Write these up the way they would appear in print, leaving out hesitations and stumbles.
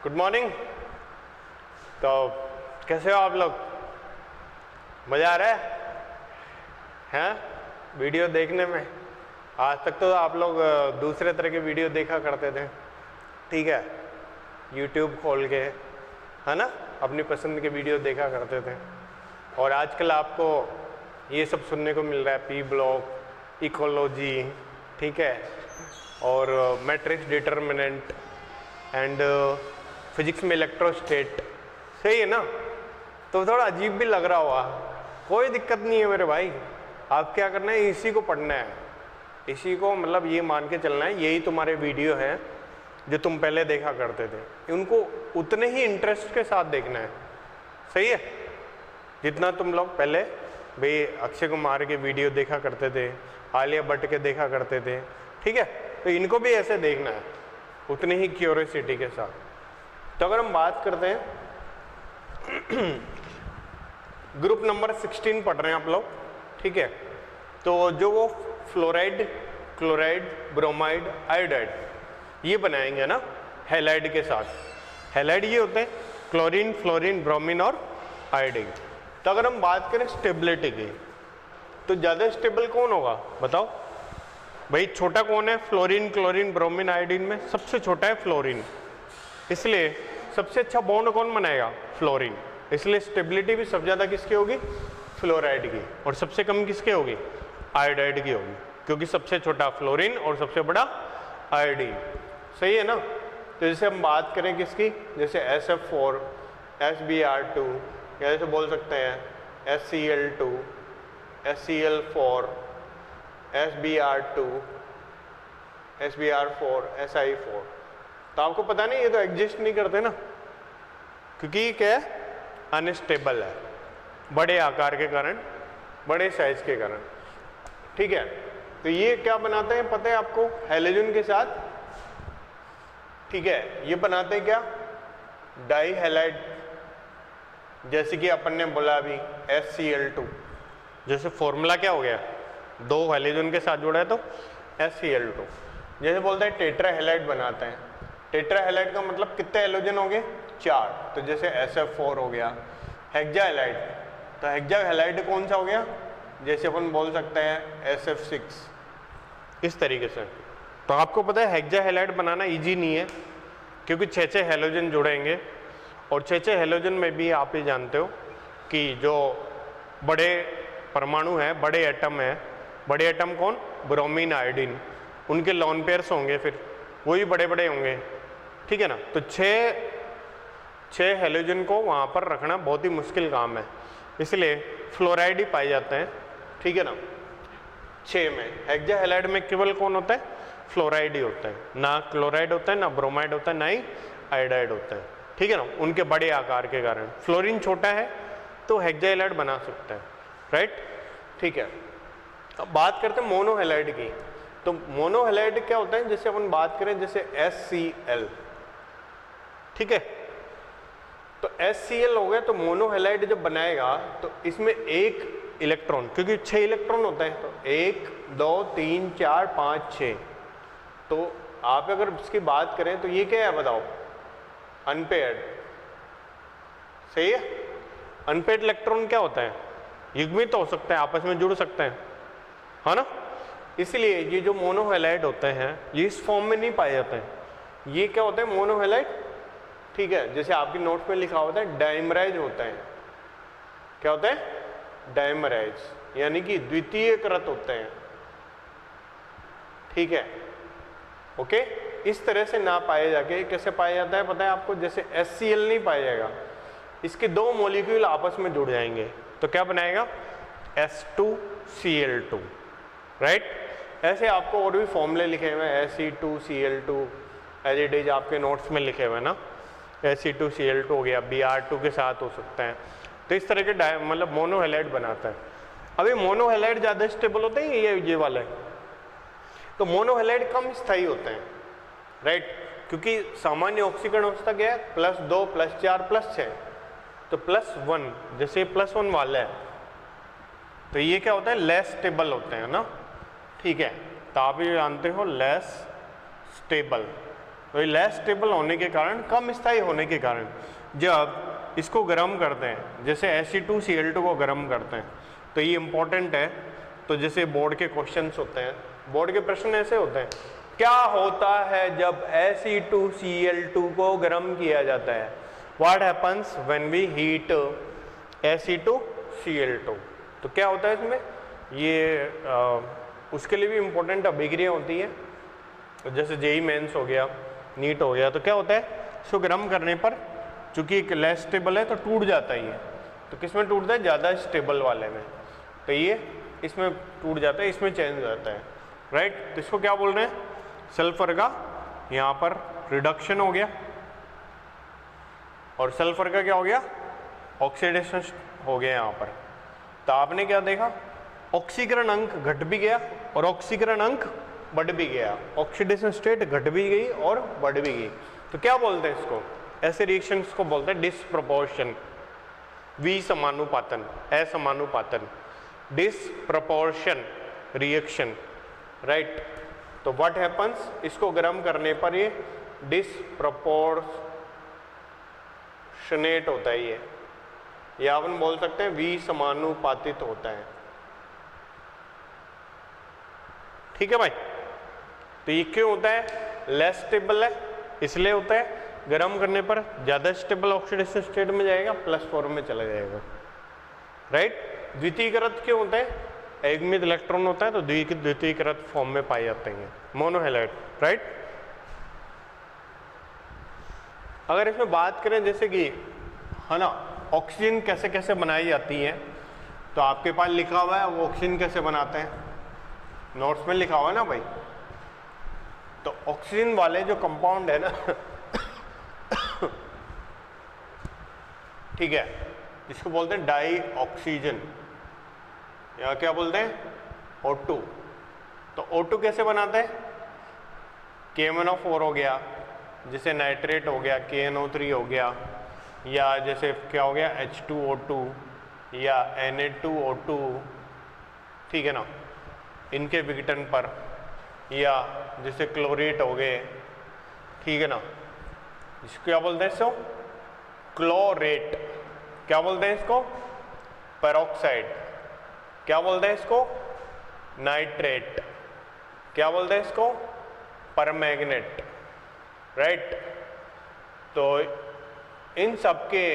Good morning. तो कैसे हो आप लोग? मज़ा आ रहा है वीडियो देखने में? आज तक तो आप लोग दूसरे तरह के वीडियो देखा करते थे, ठीक है, यूट्यूब खोल के, है ना, अपनी पसंद के वीडियो देखा करते थे। और आजकल आपको ये सब सुनने को मिल रहा है, पी ब्लॉक, इकोलॉजी, ठीक है, और मैट्रिक्स डिटर्मिनेंट एंड फिजिक्स में इलेक्ट्रोस्टेट। सही है ना? तो थोड़ा अजीब भी लग रहा होगा, कोई दिक्कत नहीं है मेरे भाई। आप क्या करना है, इसी को पढ़ना है, इसी को मतलब ये मान के चलना है यही तुम्हारे वीडियो हैं जो तुम पहले देखा करते थे, उनको उतने ही इंटरेस्ट के साथ देखना है। सही है? जितना तुम लोग पहले भाई अक्षय कुमार के वीडियो देखा करते थे, आलिया भट्ट के देखा करते थे, ठीक है, तो इनको भी ऐसे देखना है उतनी ही क्यूरियोसिटी के साथ। तो अगर हम बात करते हैं ग्रुप नंबर 16 पढ़ रहे हैं आप लोग, ठीक है, तो जो वो फ्लोराइड, क्लोराइड, ब्रोमाइड, आयोडाइड ये बनाएंगे ना हैलाइड के साथ। हैलाइड ये होते हैं क्लोरीन, फ्लोरीन, ब्रोमीन और आयोडीन। तो अगर हम बात करें स्टेबिलिटी की, तो ज़्यादा स्टेबल कौन होगा बताओ भाई? छोटा कौन है? फ्लोरीन, क्लोरीन, ब्रोमीन, आयोडीन में सबसे छोटा है फ्लोरीन, इसलिए सबसे अच्छा बॉन्ड कौन बनाएगा? फ्लोरीन। इसलिए स्टेबिलिटी भी सबसे ज़्यादा किसकी होगी? फ्लोराइड की। और सबसे कम किसके होगी? आयोडाइड की होगी, क्योंकि सबसे छोटा फ्लोरीन और सबसे बड़ा आयोडीन। सही है ना? तो जैसे हम बात करें किसकी, जैसे SF4, SbR2, या जैसे बोल सकते हैं SCl2, SCl4, SbR2, SbR4, Si4। तो आपको पता नहीं, ये तो एग्जिस्ट नहीं करते ना, क्योंकि क्या है? अनस्टेबल है, बड़े आकार के कारण, बड़े साइज के कारण, ठीक है। तो ये क्या बनाते हैं पता है आपको? हैलोजन के साथ, ठीक है, ये बनाते हैं क्या? Di halide. जैसे कि अपन ने बोला अभी SCl2, जैसे फॉर्मूला क्या हो गया? 2 हैलोजन के साथ जुड़ा है तो SCl2। जैसे बोलते हैं टेट्रा हैलाइड बनाते हैं। टेट्रा हैलाइड का मतलब कितने हैलोजन हो गए? 4। तो जैसे SF4 हो गया। हेक्सा हैलाइड, तो हेक्सा हैलाइड कौन सा हो गया? जैसे अपन बोल सकते हैं SF6, इस तरीके से। तो आपको पता है हेक्सा हैलाइड बनाना इजी नहीं है, क्योंकि 6 हैलोजन जुड़ेंगे, और 6 हैलोजन में भी आप ये जानते हो कि जो बड़े परमाणु हैं, बड़े एटम हैं, बड़े एटम कौन? ब्रोमीन, आयोडीन, उनके लॉन पेयर्स होंगे, फिर वही बड़े बड़े होंगे, ठीक है ना। तो 6 हैलोजन को वहाँ पर रखना बहुत ही मुश्किल काम है, इसलिए फ्लोराइड ही पाए जाते हैं, ठीक है ना। 6 में हेक्सा हैलाइड में केवल कौन होता है? फ्लोराइड ही होता है, ना क्लोराइड होता है, ना ब्रोमाइड होता है, ना ही आयोडाइड होता है, ठीक है ना, उनके बड़े आकार के कारण। फ्लोरीन छोटा है तो हेक्सा हैलाइड बना सकता है, राइट, ठीक है। अब बात करते हैं मोनो हैलाइड की। तो मोनो हैलाइड क्या होता है? जैसे अपन बात करें जैसे SCl, ठीक है, तो SCl हो गया। तो मोनो हैलाइड जब बनाएगा तो इसमें एक इलेक्ट्रॉन, क्योंकि 6 इलेक्ट्रॉन होते हैं, तो 1, 2, 3, 4, 5, 6। तो आप अगर इसकी बात करें तो ये क्या है बताओ? अनपेयर्ड। सही है? अनपेयर्ड इलेक्ट्रॉन क्या होता है? युग्मित हो सकते हैं, आपस में जुड़ सकते हैं, है ना। इसलिए ये जो मोनो हैलाइड होते हैं ये इस फॉर्म में नहीं पाए जाते हैं। ये क्या होते हैं? मोनो हैलाइड, ठीक है। जैसे आपकी नोट्स में लिखा होता है डाइमराइज होते हैं। क्या होते हैं? डाइमराइज, यानी कि द्वितीयकृत होते हैं, ठीक है, ओके। इस तरह से ना पाए जाके कैसे पाया जाता है पता है आपको? जैसे SCl नहीं पाया जाएगा, इसके 2 मॉलिक्यूल आपस में जुड़ जाएंगे तो क्या बनाएगा? S2Cl2, right. ऐसे आपको और भी फॉर्मूले लिखे हुए हैं, Se2Cl2 एज इट इज आपके नोट्स में लिखे हुए हैं ना। Se2Cl2 हो गया, Br2 के साथ हो सकते हैं। तो इस तरह के मतलब मोनो हैलाइड बनाता है। अभी मोनो हैलाइड ज़्यादा स्टेबल होते हैं, ये वाले। तो मोनो हैलाइड कम स्थायी होते हैं, राइट, क्योंकि सामान्य ऑक्सीकरण अवस्था क्या है? +2, +4, +6। तो +1, जैसे +1 वाला है, तो ये क्या होता है? लेस स्टेबल होते हैं ना, ठीक है। तो आप ये जानते हो लेस स्टेबल, तो लेस स्टेबल होने के कारण, कम स्थायी होने के कारण जब इसको गर्म करते हैं, जैसे Fe2Cl2 को गर्म करते हैं, तो ये इंपॉर्टेंट है। तो जैसे बोर्ड के क्वेश्चंस होते हैं, बोर्ड के प्रश्न ऐसे होते हैं, क्या होता है जब Fe2Cl2 को गर्म किया जाता है? What happens when we heat Fe2Cl2? तो क्या होता है इसमें, ये उसके लिए भी इम्पोर्टेंट अभिक्रिया होती है। जैसे जेई मेंस हो गया, नीट हो गया, तो क्या होता है, इसको गर्म करने पर चूंकि एक लेस स्टेबल है तो टूट जाता है ये। तो किस में टूटता है? ज़्यादा स्टेबल वाले में। तो ये इसमें टूट जाता है, इसमें चेंज हो जाता है, राइट। तो इसको क्या बोल रहे हैं? सल्फर का यहाँ पर रिडक्शन हो गया, और सल्फर का क्या हो गया? ऑक्सीडेशन हो गया यहाँ पर। तो आपने क्या देखा, ऑक्सीकरण अंक घट भी गया और ऑक्सीकरण अंक बढ़ भी गया, ऑक्सीडेशन स्टेट घट भी गई और बढ़ भी गई। तो क्या बोलते हैं इसको? ऐसे रिएक्शंस को बोलते हैं डिसप्रपोर्शन, विसमानुपातन, असमानुपातन, डिसप्रपोर्शन रिएक्शन, राइट। तो व्हाट हैपन्स, इसको गर्म करने पर ये डिसप्रपोर्शनेट होता है, ये अपन बोल सकते हैं विसमानुपातित होता है, ठीक है भाई। तो ये क्यों होता है? लेस स्टेबल है इसलिए होता है, गर्म करने पर ज़्यादा स्टेबल ऑक्सीडेशन स्टेट में जाएगा, +4 में चला जाएगा, राइट। द्वितीयकृत क्यों होता है? एकमित इलेक्ट्रॉन होता है तो द्वितीयकृत फॉर्म में पाए जाते हैं, मोनोहैलाइड, राइट। अगर इसमें बात करें जैसे कि है ना, ऑक्सीजन कैसे कैसे बनाई जाती है, तो आपके पास लिखा हुआ है वो ऑक्सीजन कैसे बनाते हैं, नोट्स में लिखा हुआ है ना भाई। तो ऑक्सीजन वाले जो कंपाउंड है ना ठीक है, इसको बोलते हैं डाई ऑक्सीजन, या क्या बोलते हैं? O2। तो O2 कैसे बनाते हैं? KMnO4 हो गया, जैसे नाइट्रेट हो गया, KNO3 हो गया, या जैसे क्या हो गया H2O2 या Na2O2, ठीक है ना, इनके विघटन पर, या जैसे क्लोरेट हो गए, ठीक है ना, इसको क्या बोलते हैं? इसको क्लोरेट। क्या बोलते हैं इसको? पेरोक्साइड। क्या बोलते हैं इसको? नाइट्रेट। क्या बोलते हैं इसको? Permanganate, right. तो इन सबके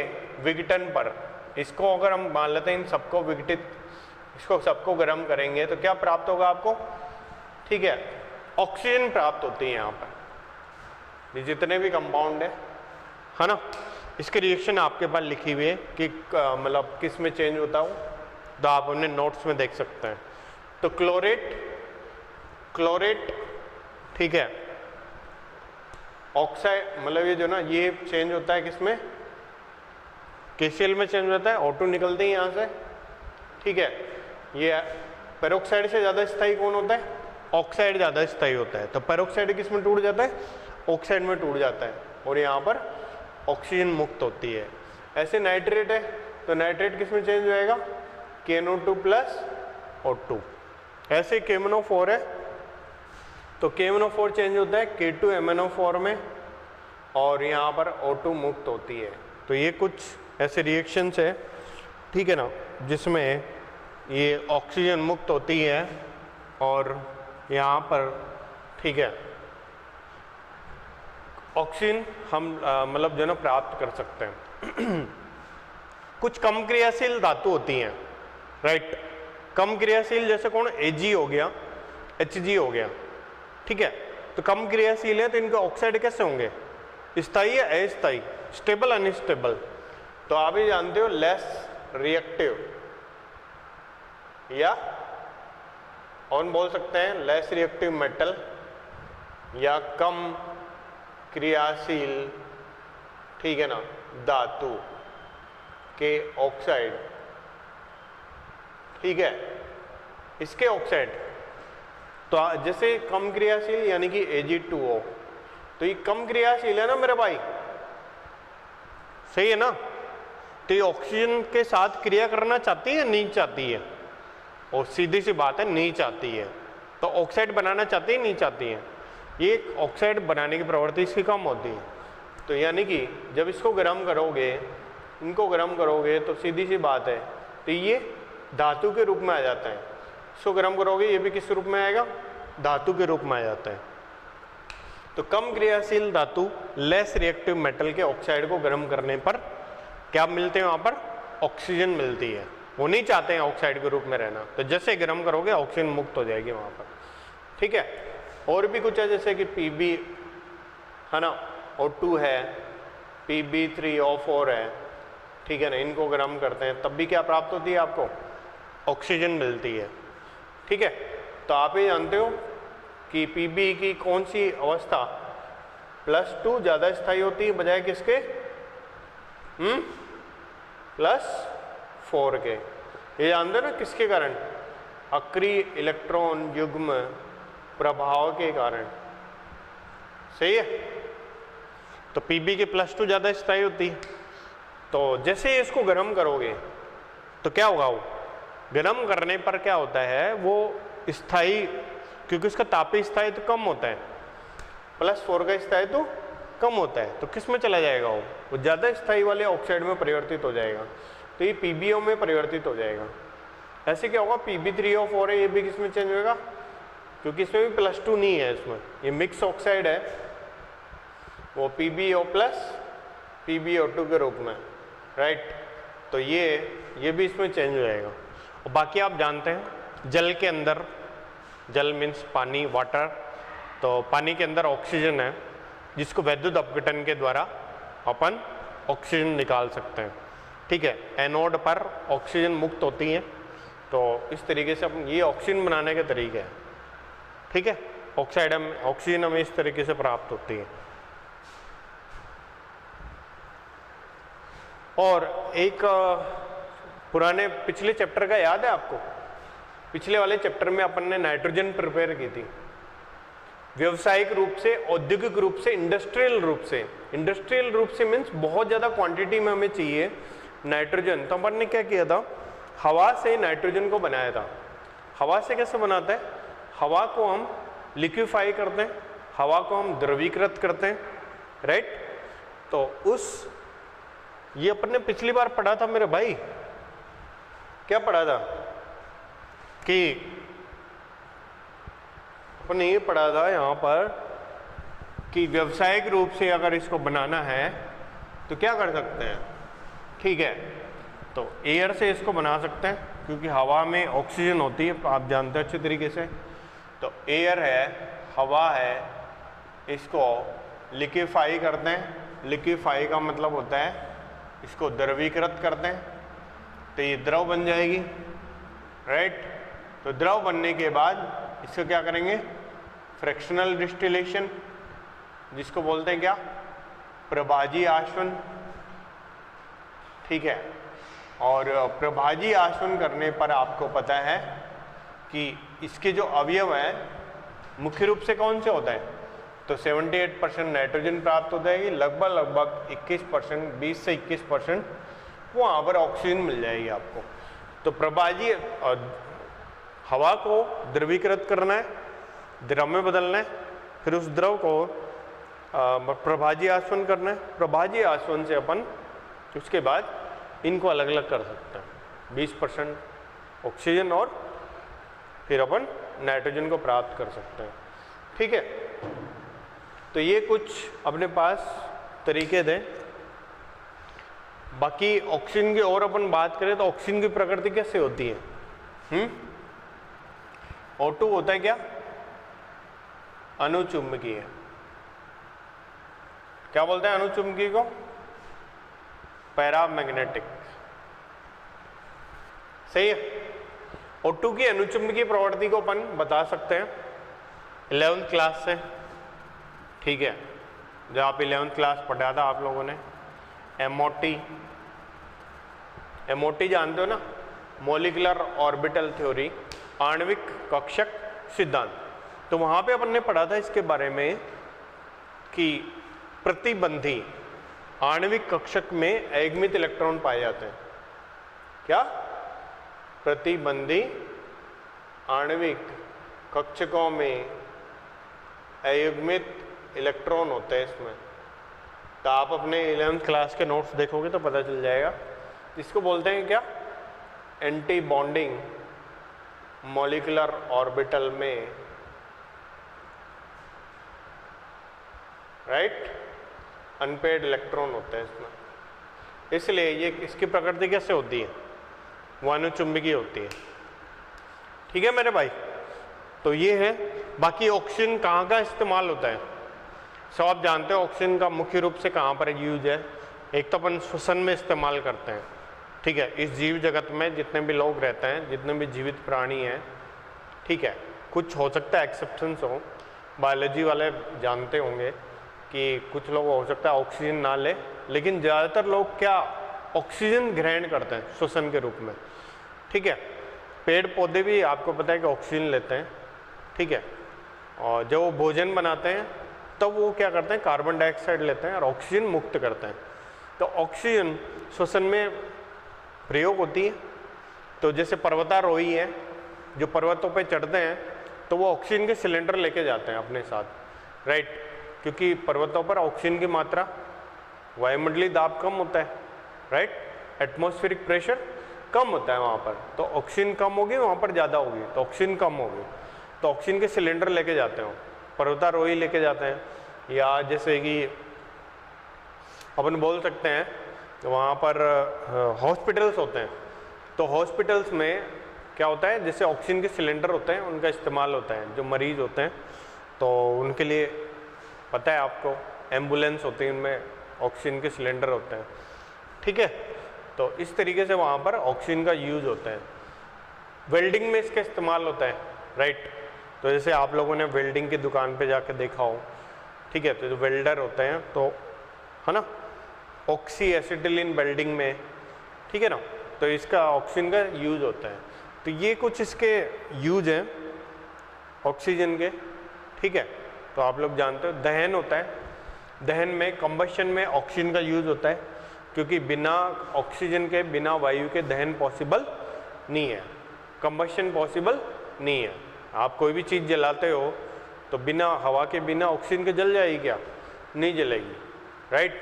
विघटन पर, इसको अगर हम मान लेते हैं इन सबको विघटित, इसको सबको गर्म करेंगे तो क्या प्राप्त होगा आपको? ठीक है, ऑक्सीजन प्राप्त होती है यहाँ पर, ये जितने भी कंपाउंड है ना। इसके रिएक्शन आपके पास लिखी हुई है कि मतलब किस में चेंज होता हो, तो आप अपने नोट्स में देख सकते हैं। तो क्लोरेट, ठीक है, ऑक्साइड, मतलब ये जो ना, ये चेंज होता है किसमें? KCl में चेंज होता है, O2 निकलते हैं यहाँ से, ठीक है। ये पेरोक्साइड से ज़्यादा स्थायी कौन होता है? ऑक्साइड ज़्यादा स्थायी होता है। तो पेरोक्साइड किस में टूट जाता है? ऑक्साइड में टूट जाता है, और यहाँ पर ऑक्सीजन मुक्त होती है। ऐसे नाइट्रेट है, तो नाइट्रेट किस में चेंज हो जाएगा? KNO2 + O2। ऐसे KMnO4 है, तो KMnO4 चेंज होता है K2MnO4 में, और यहाँ पर O2 मुक्त होती है। तो ये कुछ ऐसे रिएक्शंस है, ठीक है ना, जिसमें ये ऑक्सीजन मुक्त होती है और यहाँ पर, ठीक है, ऑक्सीजन हम मतलब जो ना प्राप्त कर सकते हैं। कुछ कम क्रियाशील धातु होती हैं, राइट। कम क्रियाशील जैसे कौन? Ag हो गया, Hg हो गया, ठीक है। तो कम क्रियाशील है तो इनके ऑक्साइड कैसे होंगे? स्थायी या अस्थायी, स्टेबल अनस्टेबल? तो आप ही जानते हो, लेस रिएक्टिव, या और बोल सकते हैं लेस रिएक्टिव मेटल, या कम क्रियाशील, ठीक है ना, धातु के ऑक्साइड, ठीक है, इसके ऑक्साइड। तो जैसे कम क्रियाशील यानी कि Ag2O, तो ये कम क्रियाशील है ना मेरे भाई, सही है ना। तो ये ऑक्सीजन के साथ क्रिया करना चाहती है, नहीं चाहती है? और सीधी सी बात है, नहीं चाहती है। तो ऑक्साइड बनाना चाहती है, नहीं चाहती है? ये ऑक्साइड बनाने की प्रवृत्ति इसकी कम होती है। तो यानी कि जब इसको गर्म करोगे, इनको गर्म करोगे तो सीधी सी बात है, तो ये धातु के रूप में आ जाता है। इसको गर्म करोगे ये भी किस रूप में आएगा, धातु के रूप में आ जाता है। तो कम क्रियाशील धातु लेस रिएक्टिव मेटल के ऑक्साइड को गर्म करने पर क्या मिलते हैं, वहाँ पर ऑक्सीजन मिलती है। वो नहीं चाहते हैं ऑक्साइड के रूप में रहना, तो जैसे गर्म करोगे ऑक्सीजन मुक्त हो जाएगी वहाँ पर। ठीक है, और भी कुछ है जैसे कि Pb है ना, O2 है, Pb3O4 है, ठीक है ना, इनको गर्म करते हैं तब भी क्या प्राप्त होती है, आपको ऑक्सीजन मिलती है। ठीक है, तो आप ये जानते हो कि Pb की कौन सी अवस्था +2 ज़्यादा स्थायी होती है बजाय किसके, +4 के। ये जानते हो ना किसके कारण, अक्रिय इलेक्ट्रॉन युग्म प्रभाव के कारण। सही है, तो Pb के +2 ज़्यादा स्थायी होती है। तो जैसे ही इसको गर्म करोगे तो क्या होगा, वो गर्म करने पर क्या होता है, वो स्थायी, क्योंकि उसका तापीय स्थायित्व तो कम होता है, +4 का स्थायित्व तो कम होता है, तो किस में चला जाएगा, वो ज़्यादा स्थायी वाले ऑक्साइड में परिवर्तित हो जाएगा। तो ये PbO में परिवर्तित हो जाएगा। ऐसे क्या होगा, Pb3O4 है, ये भी किस में चेंज होगा, क्योंकि इसमें भी +2 नहीं है, इसमें ये मिक्स ऑक्साइड है, वो PbO प्लस PbO2 के रूप में, राइट। तो ये भी इसमें चेंज हो जाएगा। और बाकी आप जानते हैं जल के अंदर, जल मीन्स पानी, वाटर, तो पानी के अंदर ऑक्सीजन है जिसको वैद्युत अपघटन के द्वारा अपन ऑक्सीजन निकाल सकते हैं। ठीक है, एनोड पर ऑक्सीजन मुक्त होती है, तो इस तरीके से अपन, ये ऑक्सीजन बनाने के तरीके हैं। ठीक है, ऑक्सीजन हमें इस तरीके से प्राप्त होती है। और एक पुराने पिछले चैप्टर का याद है आपको, पिछले वाले चैप्टर में अपन ने नाइट्रोजन प्रिपेयर की थी, व्यवसायिक रूप से, औद्योगिक रूप से, इंडस्ट्रियल रूप से मीन्स बहुत ज़्यादा क्वांटिटी में हमें चाहिए नाइट्रोजन। तो अपन ने क्या किया था, हवा से नाइट्रोजन को बनाया था। हवा से कैसे बनाते हैं, हवा को हम लिक्विफाई करते हैं, हवा को हम द्रवीकृत करते हैं, राइट। तो ये अपन ने पिछली बार पढ़ा था मेरे भाई, क्या पढ़ा था कि अपन ने ये पढ़ा था यहाँ पर कि व्यावसायिक रूप से अगर इसको बनाना है तो क्या कर सकते हैं। ठीक है, तो एयर से इसको बना सकते हैं क्योंकि हवा में ऑक्सीजन होती है, आप जानते हैं अच्छे तरीके से। तो एयर है, हवा है, इसको लिक्विफाई करते हैं। लिक्विफाई का मतलब होता है इसको द्रवीकृत करते हैं, तो ये द्रव बन जाएगी, राइट। तो द्रव बनने के बाद इसको क्या करेंगे, फ्रैक्शनल डिस्टिलेशन, जिसको बोलते हैं क्या, प्रभाजी आसवन। ठीक है, और प्रभाजी आसवन करने पर आपको पता है कि इसके जो अवयव हैं मुख्य रूप से कौन से होता है, तो 78% नाइट्रोजन प्राप्त हो जाएगी, लगभग 21%, 20 से 21% वहाँ पर ऑक्सीजन मिल जाएगी आपको। तो प्रभाजी, हवा को द्रवीकृत करना है, द्रव में बदलना है, फिर उस द्रव को प्रभाजी आसवन करना है। प्रभाजी आसवन से अपन उसके बाद इनको अलग अलग कर सकते हैं, 20% ऑक्सीजन और फिर अपन नाइट्रोजन को प्राप्त कर सकते हैं। ठीक है, तो ये कुछ अपने पास तरीके थे। बाकी ऑक्सीजन की और अपन बात करें तो ऑक्सीजन की प्रकृति कैसे होती है, O2 होता है क्या, अनुचुंबकीय। क्या बोलते हैं अनुचुंबकीय को, पैरामैग्नेटिक। सही है, O2 की अनुचुंबकीय प्रवृत्ति को अपन बता सकते हैं 11th क्लास से। ठीक है, जब आप 11th क्लास पढ़ा था आप लोगों ने, MOT जानते हो ना, मॉलिक्यूलर ऑर्बिटल थ्योरी, आणविक कक्षक सिद्धांत। तो वहाँ पे अपन ने पढ़ा था इसके बारे में कि प्रतिबंधी आणविक कक्षक में अयुग्मित इलेक्ट्रॉन पाए जाते हैं। क्या, प्रतिबंधी आणविक कक्षकों में अयुग्मित इलेक्ट्रॉन होते हैं इसमें। तो आप अपने 11th क्लास के नोट्स देखोगे तो पता चल जाएगा। इसको बोलते हैं क्या, एंटी बॉन्डिंग मॉलिक्यूलर ऑर्बिटल में, राइट, अनपेड इलेक्ट्रॉन होते हैं इसमें। इसलिए ये इसकी प्रकृति कैसे होती है, वायुचुंबकीय होती है। ठीक है मेरे भाई, तो ये है। बाकी ऑक्सीजन कहाँ का इस्तेमाल होता है, सब आप जानते हो ऑक्सीजन का मुख्य रूप से कहाँ पर यूज है। एक तो अपन श्वसन में इस्तेमाल करते हैं, ठीक है, इस जीव जगत में जितने भी लोग रहते हैं, जितने भी जीवित प्राणी हैं, ठीक है, कुछ हो सकता है एक्सेप्शंस हो, बायोलॉजी वाले जानते होंगे कि कुछ लोग हो सकता है ऑक्सीजन ना ले, लेकिन ज़्यादातर लोग क्या ऑक्सीजन ग्रहण करते हैं श्वसन के रूप में। ठीक है, पेड़ पौधे भी आपको पता है कि ऑक्सीजन लेते हैं, ठीक है, और जब वो भोजन बनाते हैं तब वो क्या करते हैं, कार्बन डाइऑक्साइड लेते हैं और ऑक्सीजन मुक्त करते हैं। तो ऑक्सीजन श्वसन में प्रयोग होती है। तो जैसे पर्वतारोही है जो पर्वतों पे चढ़ते हैं तो वो ऑक्सीजन के सिलेंडर लेके जाते हैं अपने साथ, राइट, क्योंकि पर्वतों पर ऑक्सीजन की मात्रा, वायुमंडलीय दाब कम होता है, राइट, एटमॉस्फेरिक प्रेशर कम होता है वहाँ पर, तो ऑक्सीजन कम होगी, वहाँ पर ज़्यादा होगी, तो ऑक्सीजन कम होगी, तो ऑक्सीजन के सिलेंडर लेके जाते हैं, पर्वतारोही लेके जाते हैं। या जैसे कि अपन बोल सकते हैं वहाँ पर हॉस्पिटल्स होते हैं, तो हॉस्पिटल्स में क्या होता है, जैसे ऑक्सीजन के सिलेंडर होते हैं उनका इस्तेमाल होता है। जो मरीज होते हैं तो उनके लिए पता है आपको, एम्बुलेंस होती है, उनमें ऑक्सीजन के सिलेंडर होते हैं। ठीक है, तो इस तरीके से वहाँ पर ऑक्सीजन का यूज होता है। वेल्डिंग में इसका इस्तेमाल होता है, राइट। तो जैसे आप लोगों ने वेल्डिंग की दुकान पे जाके देखा हो, ठीक है, तो जो वेल्डर होते हैं तो है ना, ऑक्सी एसिटिलीन वेल्डिंग में, ठीक है ना, तो इसका ऑक्सीजन का यूज होता है। तो ये कुछ इसके यूज हैं ऑक्सीजन के, ठीक है। तो आप लोग जानते हो दहन होता है, दहन में कंबशन में ऑक्सीजन का यूज होता है, क्योंकि बिना ऑक्सीजन के, बिना वायु के दहन पॉसिबल नहीं है, कंबशन पॉसिबल नहीं है। आप कोई भी चीज़ जलाते हो तो बिना हवा के, बिना ऑक्सीजन के जल जाएगी क्या, नहीं जलेगी, राइट।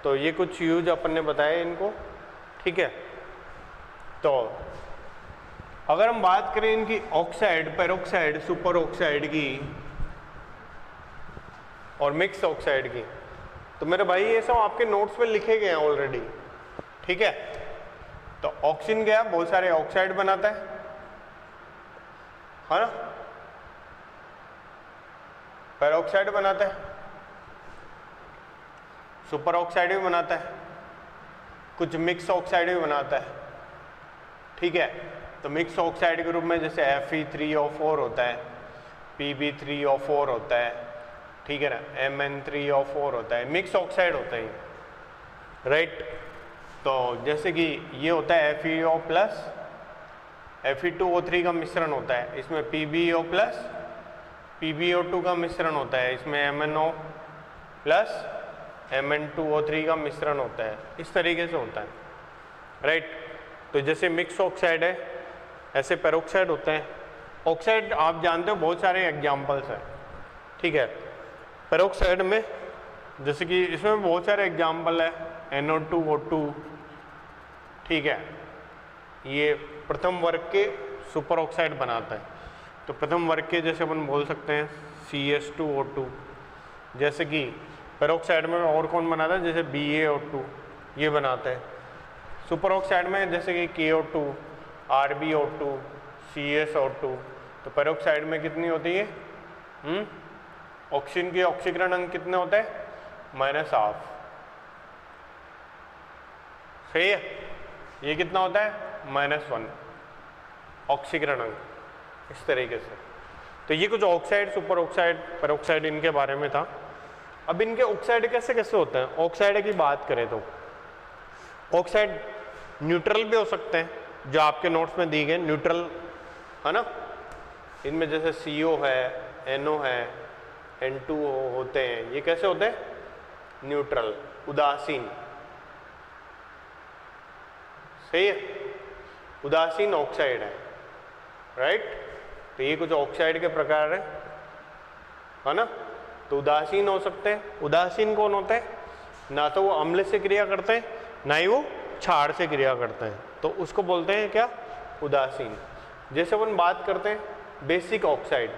तो ये कुछ यूज अपन ने बताया इनको, ठीक है। तो अगर हम बात करें इनकी ऑक्साइड, पेरोक्साइड, सुपर ऑक्साइड की और मिक्स ऑक्साइड की, तो मेरे भाई ये सब आपके नोट्स में लिखे गए हैं ऑलरेडी, ठीक है। तो ऑक्सीजन क्या है, बहुत सारे ऑक्साइड बनाता है ना, पेरोक्साइड बनाता है, सुपर ऑक्साइड भी बनाता है, कुछ मिक्स ऑक्साइड भी बनाता है, ठीक है। तो मिक्स ऑक्साइड के रूप में जैसे Fe3O4 होता है, Pb3O4 होता है, ठीक है ना, Mn3O4 होता है, मिक्स ऑक्साइड होता है, राइट। तो जैसे कि ये होता है FeO प्लस Fe2O3 का मिश्रण होता है, इसमें PbO प्लस PbO2 का मिश्रण होता है, इसमें MnO प्लस Mn2O3 का मिश्रण होता है, इस तरीके से होता है, राइट। तो जैसे मिक्स ऑक्साइड है ऐसे पेरोक्साइड होते हैं। ऑक्साइड आप जानते हो बहुत सारे एग्जाम्पल्स हैं, ठीक है। पेरोक्साइड में जैसे कि इसमें बहुत सारे एग्जाम्पल है, NO2O2, ठीक है, ये प्रथम वर्ग के सुपर ऑक्साइड बनाता है। तो प्रथम वर्ग के जैसे अपन बोल सकते हैं CS2O2, जैसे कि पेरोक्साइड में और कौन बनाता है, जैसे BaO2 ये बनाता है। सुपर ऑक्साइड में जैसे कि KO2, RbO2, CSO2। तो पेरोक्साइड में कितनी होती है, ऑक्सीजन के ऑक्सीकरण अंक कितने होते हैं, -12, सही है। ये कितना होता है, -1 ऑक्सीकरण अंक, इस तरीके से। तो ये कुछ ऑक्साइड, सुपर ऑक्साइड, पेरोक्साइड, इनके बारे में था। अब इनके ऑक्साइड कैसे कैसे होते हैं। ऑक्साइड की बात करें तो ऑक्साइड न्यूट्रल भी हो सकते हैं, जो आपके नोट्स में दी गए न्यूट्रल है ना, इनमें जैसे CO है, NO है, N2O होते हैं, ये कैसे होते हैं, न्यूट्रल, उदासीन, सही है, उदासीन ऑक्साइड है, राइट। तो ये कुछ ऑक्साइड के प्रकार है ना। तो उदासीन हो सकते हैं। उदासीन कौन होते हैं? ना तो वो अम्ल से क्रिया करते हैं, ना ही वो क्षार से क्रिया करते हैं, तो उसको बोलते हैं क्या? उदासीन। जैसे अपन बात करते हैं बेसिक ऑक्साइड,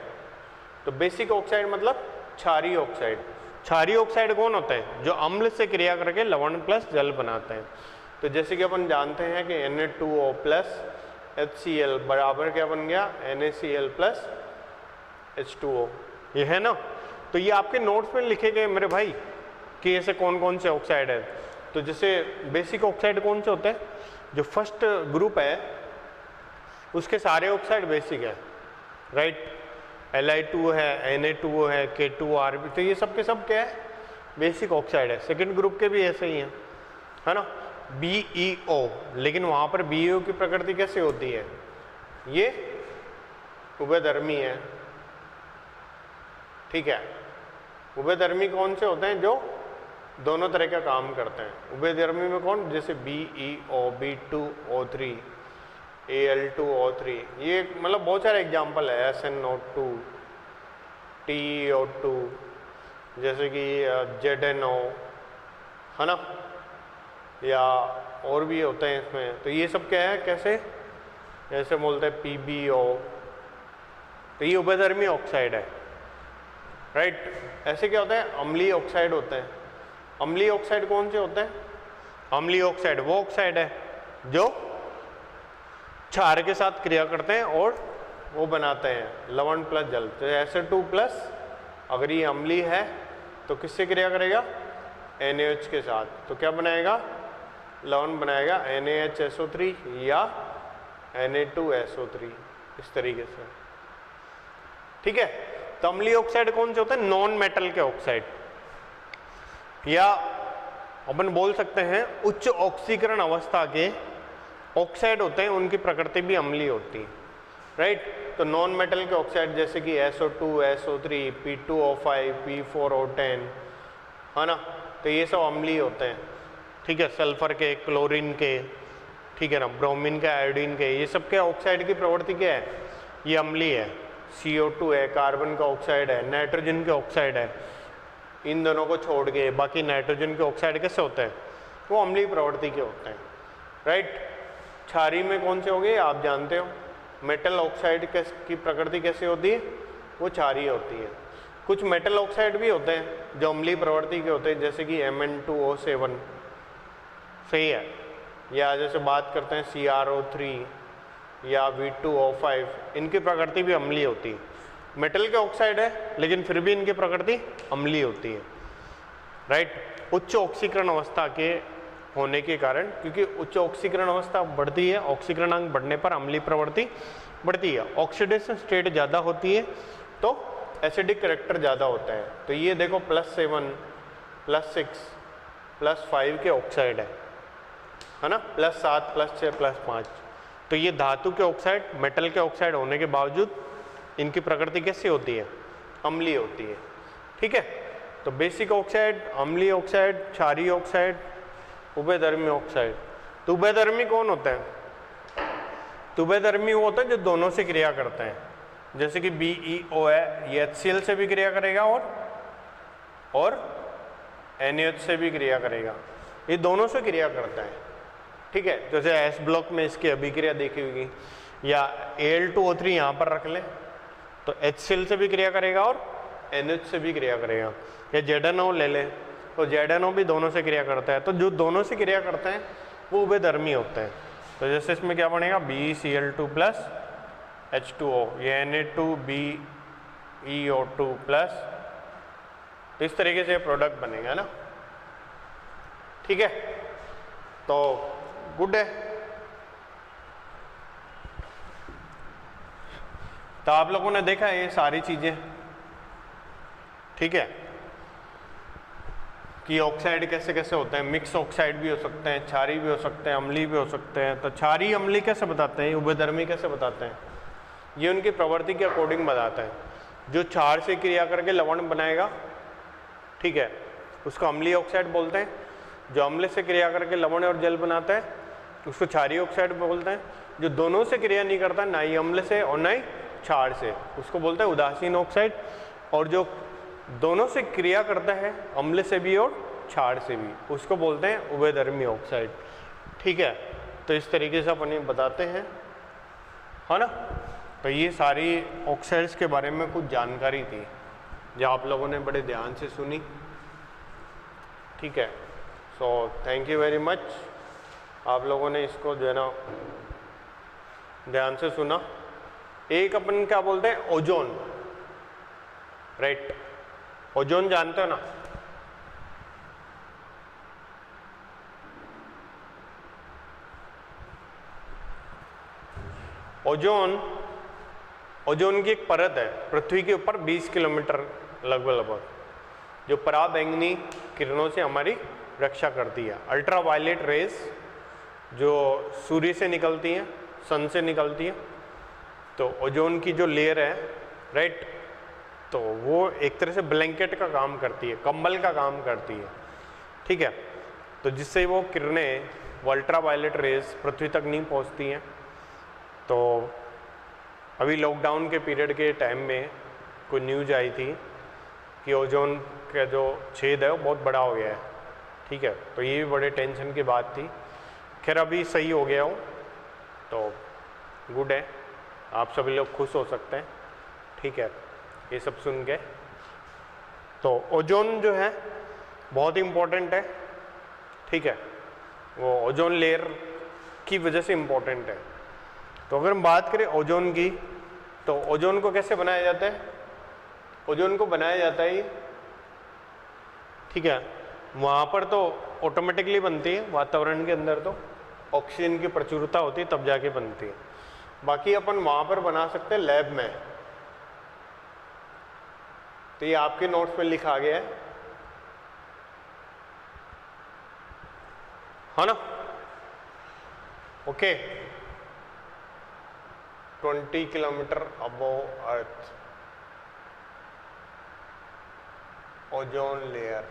तो बेसिक ऑक्साइड मतलब क्षारीय ऑक्साइड। क्षारीय ऑक्साइड कौन होता है? जो अम्ल से क्रिया करके लवण प्लस जल बनाते हैं। तो जैसे कि अपन जानते हैं कि Na2O प्लस HCl बराबर क्या बन गया? NaCl प्लस H2O, ये है ना। तो ये आपके नोट्स में लिखे गए मेरे भाई कि ऐसे कौन कौन से ऑक्साइड है। तो जैसे बेसिक ऑक्साइड कौन से होते हैं? जो फर्स्ट ग्रुप है उसके सारे ऑक्साइड बेसिक है, राइट। Li2 है, Na2O है, K2RB, तो ये सब के सब क्या है? बेसिक ऑक्साइड है। सेकंड ग्रुप के भी ऐसे ही हैं, है ना। BeO, लेकिन वहाँ पर BeO की प्रकृति कैसे होती है? ये उभयधर्मी है, ठीक है। उभयधर्मी कौन से होते हैं? जो दोनों तरह का काम करते हैं। उभयधर्मी में कौन? जैसे BeO, B2O3, Al2O3, ये मतलब बहुत सारे एग्जाम्पल है। SnO2, TeO2, जैसे कि ZnO, है ना, या और भी होते हैं इसमें। तो ये सब क्या है? कैसे? जैसे बोलते हैं PbO, तो ये उभयधर्मी ऑक्साइड है, राइट। ऐसे क्या होता है? अम्लीय ऑक्साइड होते हैं। अम्लीय ऑक्साइड कौन से होते हैं? अम्लीय ऑक्साइड वो ऑक्साइड है जो क्षार के साथ क्रिया करते हैं और वो बनाते हैं लवण प्लस जल। तो Sa2 प्लस अगर ये अम्लीय है तो किससे क्रिया करेगा? NaOH के साथ। तो क्या बनाएगा? लवण बनाएगा NaHSO3 या Na2SO3, इस तरीके से, ठीक है। तो अम्लीय ऑक्साइड कौन से होते हैं? नॉन मेटल के ऑक्साइड, या अपन बोल सकते हैं उच्च ऑक्सीकरण अवस्था के ऑक्साइड होते हैं, उनकी प्रकृति भी अम्लीय होती है, राइट। तो नॉन मेटल के ऑक्साइड जैसे कि SO2, SO3, P2O5, P4O10, है ना, तो ये सब अम्लीय होते हैं, ठीक है। सल्फर के, क्लोरीन के, ठीक है ना, ब्रोमीन के, आयोडीन के, ये सब के ऑक्साइड की प्रवृत्ति क्या है? ये अम्लीय है। CO2 है, कार्बन का ऑक्साइड है, नाइट्रोजन के ऑक्साइड है, इन दोनों को छोड़ के बाकी नाइट्रोजन के ऑक्साइड कैसे होते हैं? वो अम्लीय प्रवृत्ति के होते हैं, राइट। क्षारीय में कौन से हो गए? आप जानते हो मेटल ऑक्साइड की प्रकृति कैसे होती है? वो क्षारीय होती है। कुछ मेटल ऑक्साइड भी होते हैं जो अम्लीय प्रवृत्ति के होते हैं, जैसे कि Mn2O7, सही है, या जैसे बात करते हैं CrO3 या V2O5, इनकी प्रकृति भी अम्लीय होती है। मेटल के ऑक्साइड है लेकिन फिर भी इनकी प्रकृति अम्लीय होती है, राइट। उच्च ऑक्सीकरण अवस्था के होने के कारण, क्योंकि उच्च ऑक्सीकरण अवस्था बढ़ती है, ऑक्सीकरणांक बढ़ने पर अम्लीय प्रवृत्ति बढ़ती है। ऑक्सीडेशन स्टेट ज़्यादा होती है तो एसिडिक कैरेक्टर ज़्यादा होता है। तो ये देखो +7, +6, +5 के ऑक्साइड है ना, +7, +6, +5। तो ये धातु के ऑक्साइड, मेटल के ऑक्साइड होने के बावजूद इनकी प्रकृति कैसी होती है? अम्लीय होती है, ठीक है। तो बेसिक ऑक्साइड, अम्लीय ऑक्साइड, क्षारीय ऑक्साइड, उभयधर्मी ऑक्साइड। तो उभयधर्मी कौन होता है? तो उभयधर्मी वो होता है जो दोनों से क्रिया करते हैं। जैसे कि BeO है, ये HCl से भी क्रिया करेगा और NaOH से भी क्रिया करेगा, ये दोनों से क्रिया करता है, ठीक है। जैसे S ब्लॉक में इसकी अभिक्रिया देखी होगी, या Al2O3 यहाँ पर रख लें तो HCl से भी क्रिया करेगा और NaOH से भी क्रिया करेगा। या ZnO ले लें तो ZnO भी दोनों से क्रिया करता है। तो जो दोनों से क्रिया करते हैं वो उभयधर्मी होते हैं। तो जैसे इसमें क्या बनेगा? BeCl2 प्लस H2O, ये Na2BeO2 प्लस, तो इस तरीके से प्रोडक्ट बनेगा ना, ठीक है। तो गुड है। तो आप लोगों ने देखा ये सारी चीजें, ठीक है, कि ऑक्साइड कैसे कैसे होते हैं। मिक्स ऑक्साइड भी हो सकते हैं, क्षारीय भी हो सकते हैं, अम्लीय भी हो सकते हैं। तो क्षारीय अम्लीय कैसे बताते हैं? उभयधर्मी कैसे बताते हैं? ये उनकी प्रवृत्ति के अकॉर्डिंग बताता है। जो क्षार से क्रिया करके लवण बनाएगा, ठीक है, उसको अम्लीय ऑक्साइड बोलते हैं। जो अम्ल से क्रिया करके लवण और जल बनाता है उसको क्षारीय ऑक्साइड बोलते हैं। जो दोनों से क्रिया नहीं करता, ना ही अम्ल से और ना ही क्षार से, उसको बोलते हैं उदासीन ऑक्साइड। और जो दोनों से क्रिया करता है, अम्ल से भी और क्षार से भी, उसको बोलते हैं उभयधर्मी ऑक्साइड। ठीक है, तो इस तरीके से अपन ये बताते हैं, है ना। तो ये सारी ऑक्साइड्स के बारे में कुछ जानकारी थी जो आप लोगों ने बड़े ध्यान से सुनी। ठीक है, so thank you very much, आप लोगों ने इसको जो है ना ध्यान से सुना। एक अपन क्या बोलते हैं, ओजोन, राइट। ओजोन जानते हो ना, ओजोन की एक परत है पृथ्वी के ऊपर 20 किलोमीटर लगभग, जो पराबैंगनी किरणों से हमारी रक्षा करती है। अल्ट्रावायलेट रेज जो सूर्य से निकलती हैं, सन से निकलती हैं, तो ओजोन की जो लेयर है, राइट, तो वो एक तरह से ब्लैंकेट का काम करती है, कंबल का काम करती है। ठीक है, तो जिससे वो किरणें, वो अल्ट्रावायलेट रेज पृथ्वी तक नहीं पहुंचती हैं। तो अभी लॉकडाउन के पीरियड के टाइम में कोई न्यूज आई थी कि ओजोन का जो छेद है वो बहुत बड़ा हो गया है। ठीक है, तो ये भी बड़े टेंशन की बात थी। खैर अभी सही हो गया हो तो गुड है, आप सभी लोग खुश हो सकते हैं। ठीक है, ये सब सुन के। तो ओजोन जो है बहुत इम्पोर्टेंट है। ठीक है, वो ओजोन लेयर की वजह से इम्पोर्टेंट है। तो अगर हम बात करें ओजोन की, तो ओजोन को कैसे बनाया जाता है, ओजोन को बनाया जाता है, ठीक है, वहाँ पर तो ऑटोमेटिकली बनती है, वातावरण के अंदर तो ऑक्सीजन की प्रचुरता होती है तब जाके बनती है। बाकी अपन वहाँ पर बना सकते हैं लैब में। तो ये आपके नोट्स में लिखा गया है ना। Okay, 20 kilometre above earth, ozone layer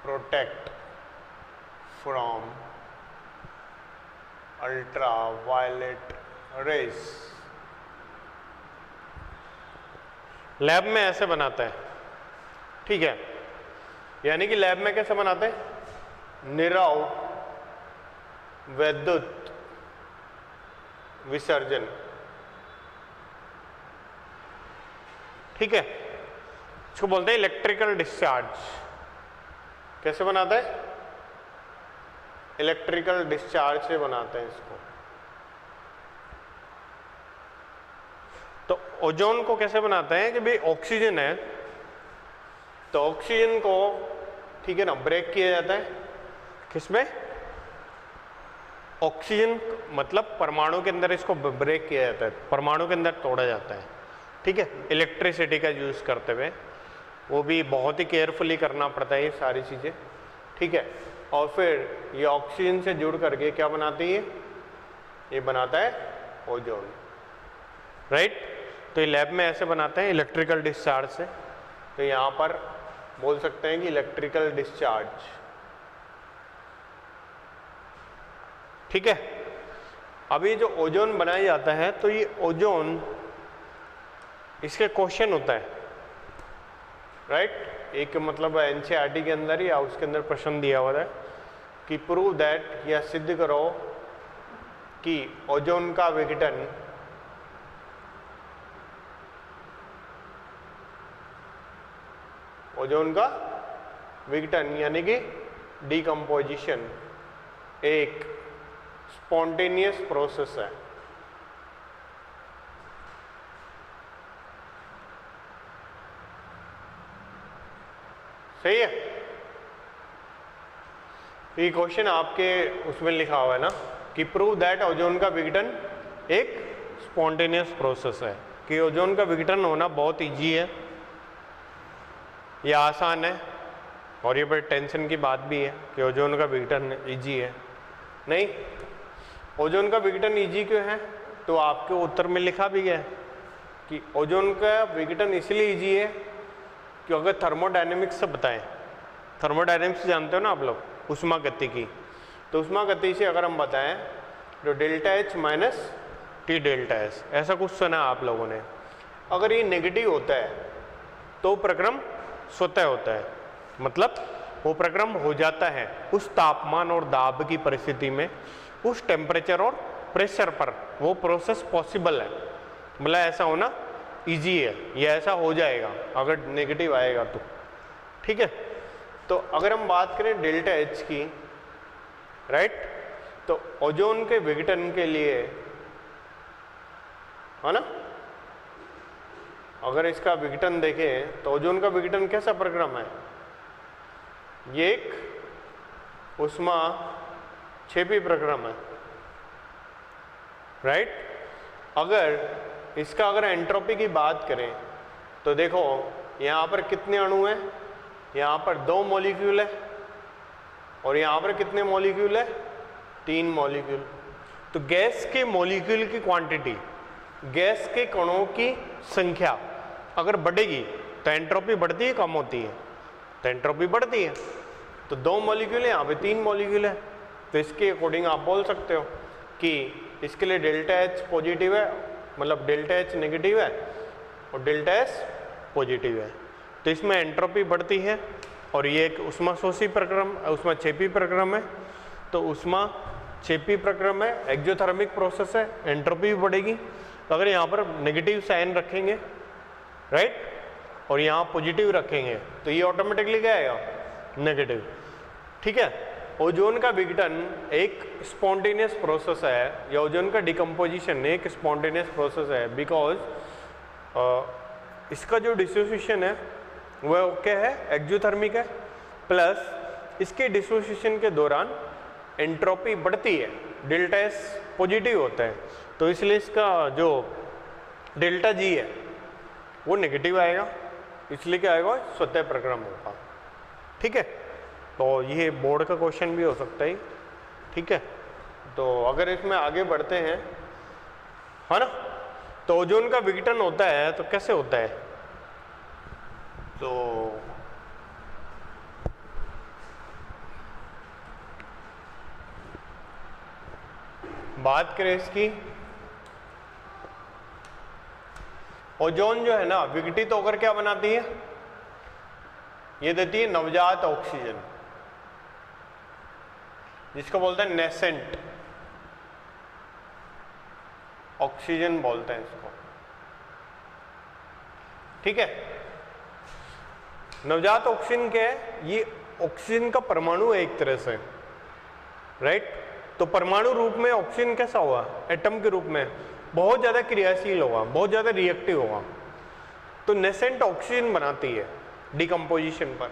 protect from ultraviolet rays. Lab में ऐसे बनाते हैं। ठीक है, यानी कि लैब में कैसे बनाते हैं, निरव विद्युत विसर्जन। ठीक है, इसको बोलते हैं इलेक्ट्रिकल डिस्चार्ज। कैसे बनाते हैं, इलेक्ट्रिकल डिस्चार्ज से बनाते हैं इसको। तो ओजोन को कैसे बनाते हैं कि भाई ऑक्सीजन है, तो ऑक्सीजन को, ठीक है ना, ब्रेक किया जाता है। किसमें, ऑक्सीजन मतलब परमाणु के अंदर इसको ब्रेक किया जाता है, परमाणु के अंदर तोड़ा जाता है। ठीक है, इलेक्ट्रिसिटी का यूज करते हुए, वो भी बहुत ही केयरफुली करना पड़ता है ये सारी चीजें। ठीक है, और फिर ये ऑक्सीजन से जुड़ करके क्या बनाती है, ये बनाता है ओजोन, राइट। तो ये लैब में ऐसे बनाते हैं इलेक्ट्रिकल डिस्चार्ज से। तो यहाँ पर बोल सकते हैं कि इलेक्ट्रिकल डिस्चार्ज। ठीक है, अभी जो ओजोन बनाया जाता है, तो ये ओजोन, इसके क्वेश्चन होता है, राइट। एक मतलब एनसीईआरटी के अंदर या उसके अंदर प्रश्न दिया हुआ है कि प्रूव दैट, या सिद्ध करो कि ओजोन का विघटन यानी कि डिकम्पोजिशन एक स्पॉन्टेनियस प्रोसेस है। सही है, ये क्वेश्चन आपके उसमें लिखा हुआ है ना कि प्रूव दैट ओजोन का विघटन एक स्पॉन्टेनियस प्रोसेस है, कि ओजोन का विघटन होना बहुत इजी है, ये आसान है। और ये बड़ी टेंशन की बात भी है कि ओजोन का विघटन इजी है। नहीं, ओजोन का विघटन इजी क्यों है, तो आपके उत्तर में लिखा भी है कि ओजोन का विघटन इसलिए इजी है कि अगर थर्मोडायनेमिक्स से बताएं, थर्मोडायनेमिक्स जानते हो ना आप लोग, उष्मा गति की, तो उष्मा गति से अगर हम बताएं तो delta H minus T delta S, ऐसा कुछ सुना आप लोगों ने। अगर ये नेगेटिव होता है तो प्रक्रम स्वतः होता है, मतलब वो प्रक्रम हो जाता है उस तापमान और दाब की परिस्थिति में, उस टेम्परेचर और प्रेशर पर वो प्रोसेस पॉसिबल है, मतलब ऐसा होना इजी है, ये ऐसा हो जाएगा अगर नेगेटिव आएगा तो। ठीक है, तो अगर हम बात करें डेल्टा एच की, राइट, तो ओजोन के विघटन के लिए, है ना, अगर इसका विघटन देखें तो ओजोन का विघटन कैसा प्रक्रम है, ये एक उष्मा क्षेपी प्रक्रम है, राइट। अगर एंट्रोपी की बात करें तो देखो यहाँ पर कितने अणु हैं, यहाँ पर 2 मॉलिक्यूल है और यहाँ पर कितने मॉलिक्यूल है, 3 मॉलिक्यूल। तो गैस के मॉलिक्यूल की क्वांटिटी, गैस के कणों की संख्या अगर बढ़ेगी तो एंट्रोपी बढ़ती है कम होती है, तो एंट्रोपी बढ़ती है। तो 2 मॉलिक्यूल है, यहाँ पे 3 मॉलिक्यूल है, तो इसके अकॉर्डिंग आप बोल सकते हो कि इसके लिए डेल्टा एच पॉजिटिव है, मतलब डेल्टा एच नेगेटिव है और डेल्टा एस पॉजिटिव है, तो इसमें एंट्रोपी बढ़ती है। और ये एक ऊष्माशोषी प्रक्रम, ऊष्माक्षेपी प्रक्रम है, तो ऊष्माक्षेपी प्रक्रम है, एक्सोथर्मिक प्रोसेस है, एंट्रोपी भी बढ़ेगी। तो अगर यहाँ पर नेगेटिव साइन रखेंगे, राइट, और यहाँ पॉजिटिव रखेंगे तो ये ऑटोमेटिकली क्या आएगा, नेगेटिव। ठीक है, ओजोन का विघटन एक स्पॉन्टेनियस प्रोसेस है, या ओजोन का डिकम्पोजिशन एक स्पॉन्टेनियस प्रोसेस है, बिकॉज इसका जो डिसोसिएशन है वह क्या है, एक्सोथर्मिक है, प्लस इसके डिसोसिएशन के दौरान एंट्रोपी बढ़ती है, डेल्टा एस पॉजिटिव होता है, तो इसलिए इसका जो डेल्टा जी है वो नेगेटिव आएगा, इसलिए क्या आएगा, स्वतः प्रक्रम होगा। ठीक है, तो ये बोर्ड का क्वेश्चन भी हो सकता है। ठीक है, तो अगर इसमें आगे बढ़ते हैं, है ना, तो ओजोन का विघटन होता है तो कैसे होता है, तो बात करें इसकी, ओजोन जो है ना विघटित होकर क्या बनाती है, ये देती है नवजात ऑक्सीजन, जिसको बोलते हैं नेसेंट ऑक्सीजन बोलते हैं इसको। ठीक है, नवजात ऑक्सीजन क्या है, ये ऑक्सीजन का परमाणु है एक तरह से, राइट। तो परमाणु रूप में ऑक्सीजन कैसा होगा, एटम के रूप में बहुत ज्यादा क्रियाशील होगा, बहुत ज्यादा रिएक्टिव होगा, तो नेसेंट ऑक्सीजन बनाती है डिकम्पोजिशन पर,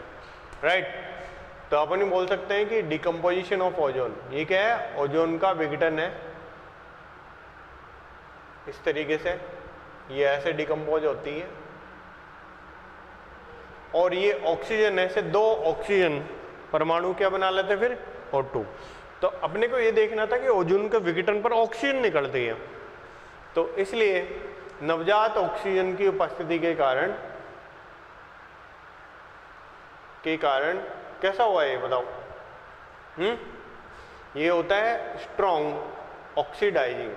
राइट। तो अपन ही बोल सकते हैं कि डिकम्पोजिशन ऑफ ओजोन, ये क्या है, ओजोन का विघटन है, इस तरीके से ये ऐसे डिकम्पोज होती है, और ये ऑक्सीजन ऐसे 2 ऑक्सीजन परमाणु क्या बना लेते फिर, O2। तो अपने को ये देखना था कि ओजोन के विघटन पर ऑक्सीजन निकलती है, तो इसलिए नवजात ऑक्सीजन की उपस्थिति के कारण कैसा हुआ ये बताओ, ये होता है स्ट्रॉन्ग ऑक्सीडाइजिंग।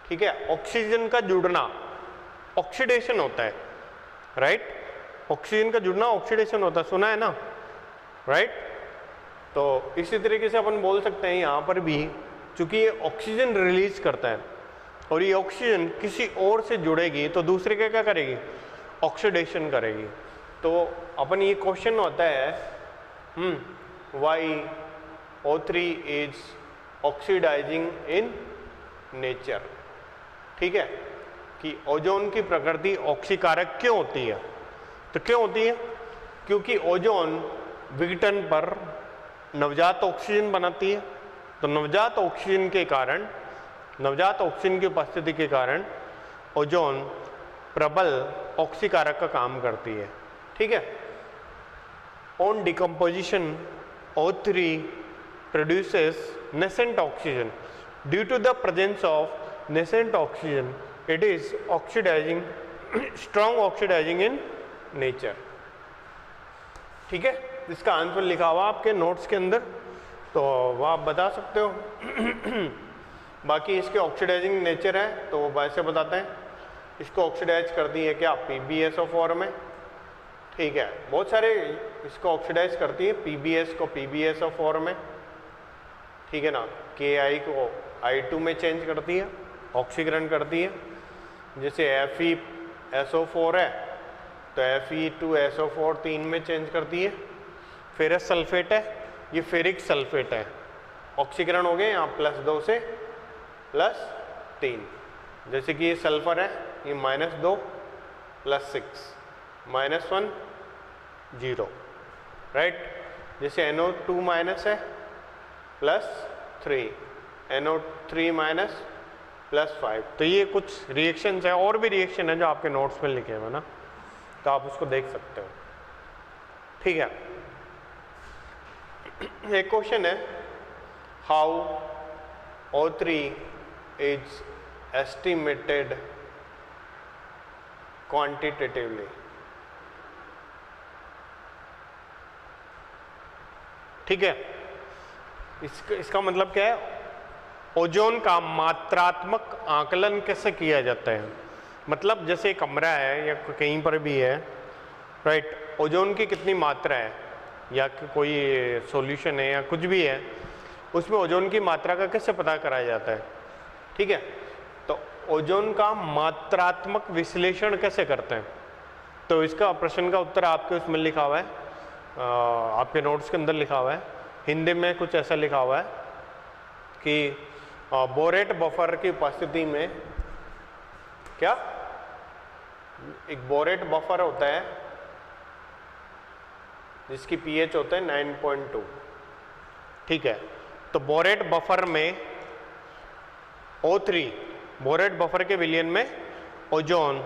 ठीक है, ऑक्सीजन का जुड़ना ऑक्सीडेशन होता है, राइट, ऑक्सीजन का जुड़ना ऑक्सीडेशन होता है, सुना है ना, राइट। तो इसी तरीके से अपन बोल सकते हैं यहाँ पर भी, चूंकि ये ऑक्सीजन रिलीज करता है और ये ऑक्सीजन किसी और से जुड़ेगी तो दूसरे का क्या करेगी, ऑक्सीडेशन करेगी। तो अपन ये क्वेश्चन होता है why O3 is oxidising in nature. ठीक है, कि ओजोन की प्रकृति ऑक्सीकारक क्यों होती है, तो क्यों होती है, क्योंकि ओजोन विघटन पर नवजात ऑक्सीजन बनाती है, तो नवजात ऑक्सीजन के कारण, नवजात ऑक्सीजन की उपस्थिति के कारण ओजोन प्रबल ऑक्सीकारक का काम करती है। ठीक है, on decomposition O3 produces nascent oxygen. Due to the presence of nascent oxygen, it is oxidizing, strong oxidizing in nature. ठीक है, इसका आंसर लिखा हुआ आपके नोट्स के अंदर, तो वह आप बता सकते हो। बाकी इसके ऑक्सीडाइजिंग नेचर है तो वैसे बताते हैं, इसको ऑक्सीडाइज करती है क्या PbSO4 में, ठीक है। बहुत सारे इसको ऑक्सीडाइज करती है, PbS को PbSO4 में, ठीक है ना। Ki को I2 में चेंज करती है, ऑक्सीकरण करती है। जैसे FeSO4 है तो Fe2SO4 3 में चेंज करती है। फेरस सल्फेट है, ये फेरिक सल्फेट है, ऑक्सीकरण हो गए यहाँ +2 से +3। जैसे कि ये सल्फर है, ये -2 +6 -1 0, राइट। जैसे NO2 माइनस है +3, NO3 +5। तो ये कुछ रिएक्शंस है, और भी रिएक्शन है जो आपके नोट्स में लिखे हुए ना, तो आप उसको देख सकते हो, ठीक है। एक क्वेश्चन है, how O3 is estimated quantitatively, ठीक है। इसका मतलब क्या है, ओजोन का मात्रात्मक आकलन कैसे किया जाता है। मतलब जैसे कमरा है या कहीं पर भी है, राइट, ओजोन की कितनी मात्रा है या कोई सॉल्यूशन है या कुछ भी है, उसमें ओजोन की मात्रा का कैसे पता कराया जाता है, ठीक है। तो ओजोन का मात्रात्मक विश्लेषण कैसे करते हैं, तो इसका प्रश्न का उत्तर आपके उसमें लिखा हुआ है, आपके नोट्स के अंदर लिखा हुआ है। हिंदी में कुछ ऐसा लिखा हुआ है कि बोरेट बफर की उपस्थिति में, क्या, एक बोरेट बफर होता है जिसकी pH होता है 9.2, ठीक है। तो बोरेट बफर में O3, बोरेट बफर के विलयन में ओजोन,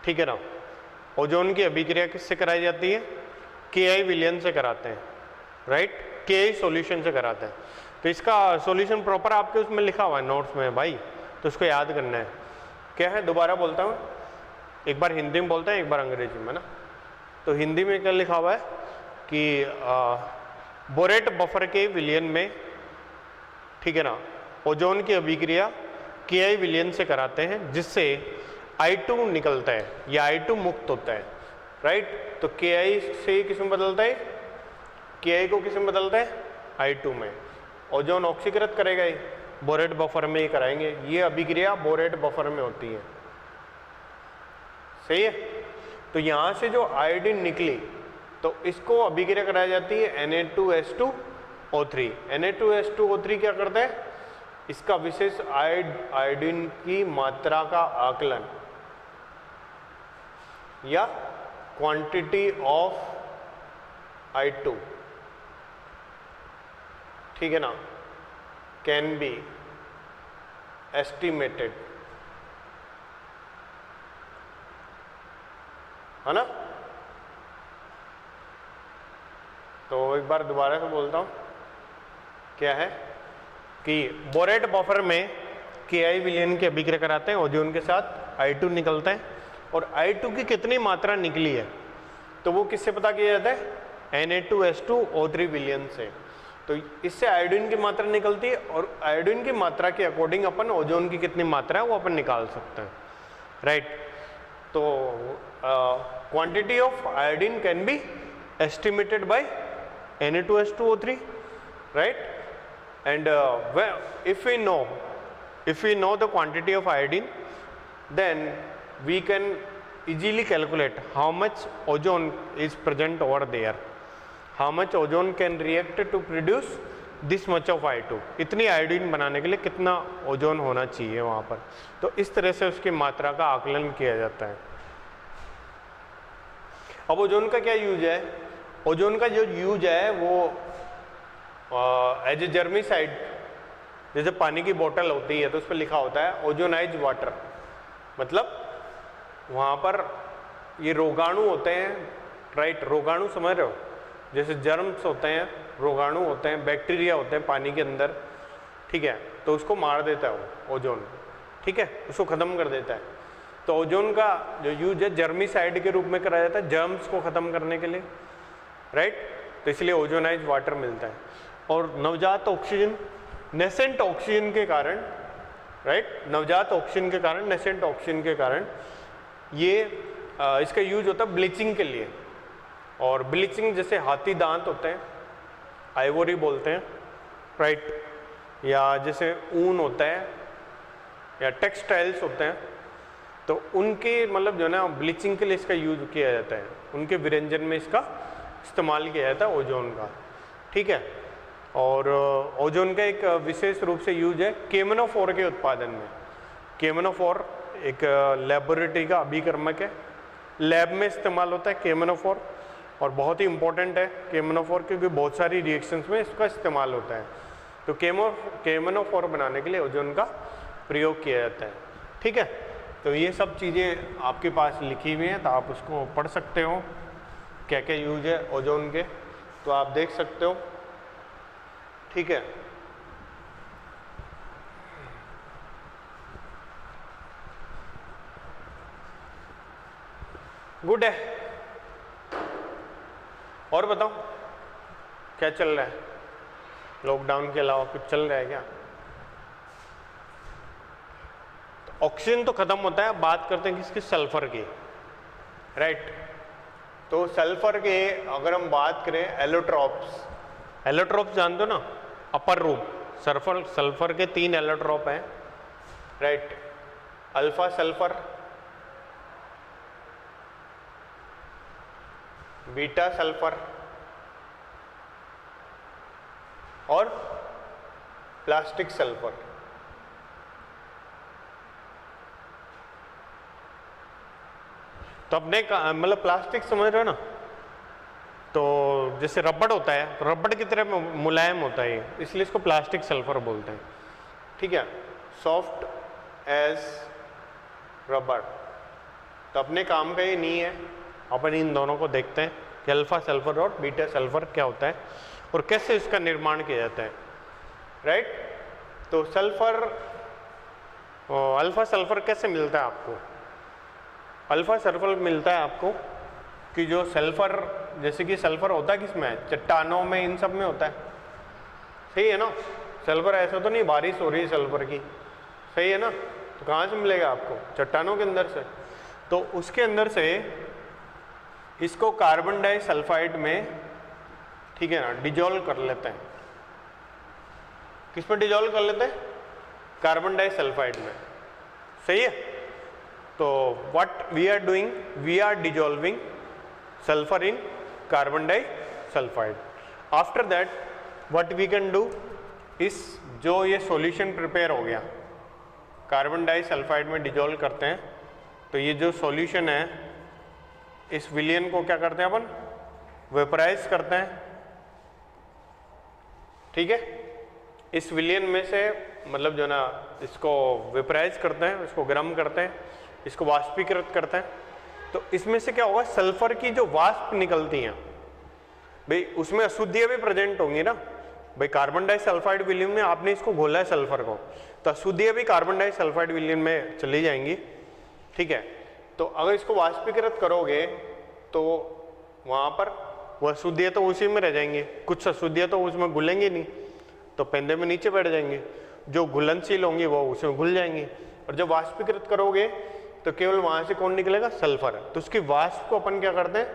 ठीक है ना। ओजोन की अभिक्रिया किससे कराई जाती है, Ki विलयन से कराते हैं, राइट, Ki सॉल्यूशन से कराते हैं। तो इसका सॉल्यूशन प्रॉपर आपके उसमें लिखा हुआ है नोट्स में भाई, तो उसको याद करना है। क्या है, दोबारा बोलता हूँ, एक बार हिंदी में बोलता है, एक बार अंग्रेजी में ना। तो हिंदी में क्या लिखा हुआ है कि बोरेट बफर के विलयन में, ठीक है ना, ओजोन की अभिक्रिया Ki विलयन से कराते हैं, जिससे I2 निकलता है या I2 मुक्त होता है, राइट। तो Ki से किस में बदलता है, Ki को किस में बदलता है, I2 में। ओजोन ऑक्सीकृत करेगा ही, बोरेट बफर में ही कराएंगे, ये अभिक्रिया बोरेट बफर में होती है, सही है। तो यहाँ से जो आयोडीन निकली तो इसको अभिक्रिया कराई जाती है Na2H2O3। Na2H2O3 क्या करता है, इसका विशेष आयोडीन की मात्रा का आकलन या क्वांटिटी ऑफ I2, ठीक है ना, कैन बी एस्टिमेटेड, है ना। तो एक बार दोबारा से बोलता हूँ, क्या है कि बोरेट बफर में Ki विलयन की अभिक्रिया कराते हैं, ओजोन के साथ I2 निकलता है, और I2 की कितनी मात्रा निकली है तो वो किससे पता किया जाता है, Na2H2O3 विलयन से। तो इससे आयोडीन की मात्रा निकलती है, और आयोडीन की मात्रा के अकॉर्डिंग अपन ओजोन की कितनी मात्रा है वो अपन निकाल सकते हैं, राइट। तो quantity of iodine can be estimated by Na2H2O3, right? And if we know the quantity of iodine, then we can easily calculate how much ozone is present over there, how much ozone can react to produce this much of I2। इतनी iodine बनाने के लिए कितना ozone होना चाहिए वहाँ पर। तो इस तरह से उसकी मात्रा का आकलन किया जाता है। अब ओजोन का क्या यूज है, ओजोन का जो यूज है वो एज ए जर्मिसाइड, जैसे पानी की बोतल होती है तो उस पर लिखा होता है ओजोनाइज वाटर, मतलब वहाँ पर ये रोगाणु होते हैं, राइट, रोगाणु समझ रहे हो, जैसे जर्म्स होते हैं, रोगाणु होते हैं, बैक्टीरिया होते हैं पानी के अंदर, ठीक है, तो उसको मार देता है वो ओजोन, ठीक है, उसको ख़त्म कर देता है। तो ओजोन का जो यूज है जर्मिसाइड के रूप में कराया जाता है, जर्म्स को ख़त्म करने के लिए, राइट। तो इसलिए ओजोनाइज वाटर मिलता है। और नवजात ऑक्सीजन नेसेंट ऑक्सीजन के कारण, राइट, नवजात ऑक्सीजन के कारण, नेसेंट ऑक्सीजन के कारण ये इसका यूज होता है ब्लीचिंग के लिए। और ब्लीचिंग जैसे हाथी दांत होते हैं, आइवोरी बोलते हैं, राइट, या जैसे ऊन होता है या टेक्सटाइल्स होते हैं, तो उनके मतलब जो ना ब्लीचिंग के लिए इसका यूज किया जाता है, उनके व्यंजन में इसका इस्तेमाल किया जाता है ओजोन का, ठीक है। और ओजोन का एक विशेष रूप से यूज है केमनोफोर के उत्पादन में। केमनोफोर एक लेबोरेटरी का अभिकर्मक है, लैब में इस्तेमाल होता है केमनोफोर, और बहुत ही इंपॉर्टेंट है केमनोफोर क्योंकि बहुत सारी रिएक्शंस में इसका इस्तेमाल होता है। तो केमनोफोर बनाने के लिए ओजोन का प्रयोग किया जाता है, ठीक है। तो ये सब चीज़ें आपके पास लिखी हुई हैं, तो आप उसको पढ़ सकते हो, क्या क्या यूज है ओजोन के, तो आप देख सकते हो, ठीक है। गुड है। और बताओ क्या चल रहा है, लॉकडाउन के अलावा कुछ चल रहा है क्या? तो ऑक्सीजन तो खत्म होता है, बात करते हैं किसकी, सल्फर की, राइट। तो सल्फर के अगर हम बात करें एलोट्रॉप्स, एलोट्रॉप्स जानते हो ना, अपर रूप, सल्फर के 3 एलोट्रॉप हैं, right, alpha sulphur, beta sulphur और प्लास्टिक सल्फर। तो अपने मतलब प्लास्टिक समझ रहे हो ना, तो जैसे रबड़ होता है, तो रबड़ की तरह मुलायम होता है, इसलिए इसको प्लास्टिक सल्फर बोलते हैं, ठीक है, सॉफ्ट एज रबड़। तो अपने काम का ये नहीं है, अपन इन दोनों को देखते हैं कि अल्फा सल्फर और बीटा सल्फर क्या होता है और कैसे इसका निर्माण किया जाता है, राइट। तो सल्फर, अल्फा सल्फर कैसे मिलता है आपको? अल्फा सल्फर मिलता है आपको कि जो सल्फर, जैसे कि सल्फर होता है किसमें, चट्टानों में, इन सब में होता है, सही है ना। सल्फर ऐसा तो नहीं बारिश हो रही है सल्फर की, सही है ना, तो कहाँ से मिलेगा आपको, चट्टानों के अंदर से। तो उसके अंदर से इसको कार्बन डाइसल्फाइड में, ठीक है ना, डिजोल्व कर लेते हैं। किस में डिजोल्व कर लेते हैं? कार्बन डाइसल्फाइड में, सही है। तो what we are doing, we are dissolving sulphur in carbon disulphide. After that what we can do is, जो ये सॉल्यूशन प्रिपेयर हो गया, कार्बन डाइसल्फाइड में डिजोल्व करते हैं, तो ये जो सॉल्यूशन है, इस विलयन को क्या करते हैं अपन, वेपराइज करते हैं, ठीक है। इस विलयन में से मतलब जो ना, इसको वेपराइज करते हैं, इसको गर्म करते हैं, इसको वाष्पीकृत करते हैं। तो इसमें से क्या होगा, सल्फर की जो वाष्प निकलती हैं, भाई उसमें अशुद्धियां भी प्रेजेंट होंगी ना, भाई कार्बन डाइसल्फाइड विलयन में आपने इसको घोला है सल्फर को, तो अशुद्धियां भी कार्बन डाइसल्फाइड विलयन में चली जाएंगी, ठीक है। तो अगर इसको वाष्पीकृत करोगे तो वहाँ पर वह अशुद्धियाँ तो उसी में रह जाएंगी, कुछ अशुद्धियाँ तो उसमें घुलेंगी नहीं, तो पेंदे में नीचे बैठ जाएंगे, जो घुलनशील होंगी वो उसमें घुल जाएंगी। और जब वाष्पीकृत करोगे तो केवल वहाँ से कौन निकलेगा, सल्फर। तो उसकी वाष्प को अपन क्या करते हैं,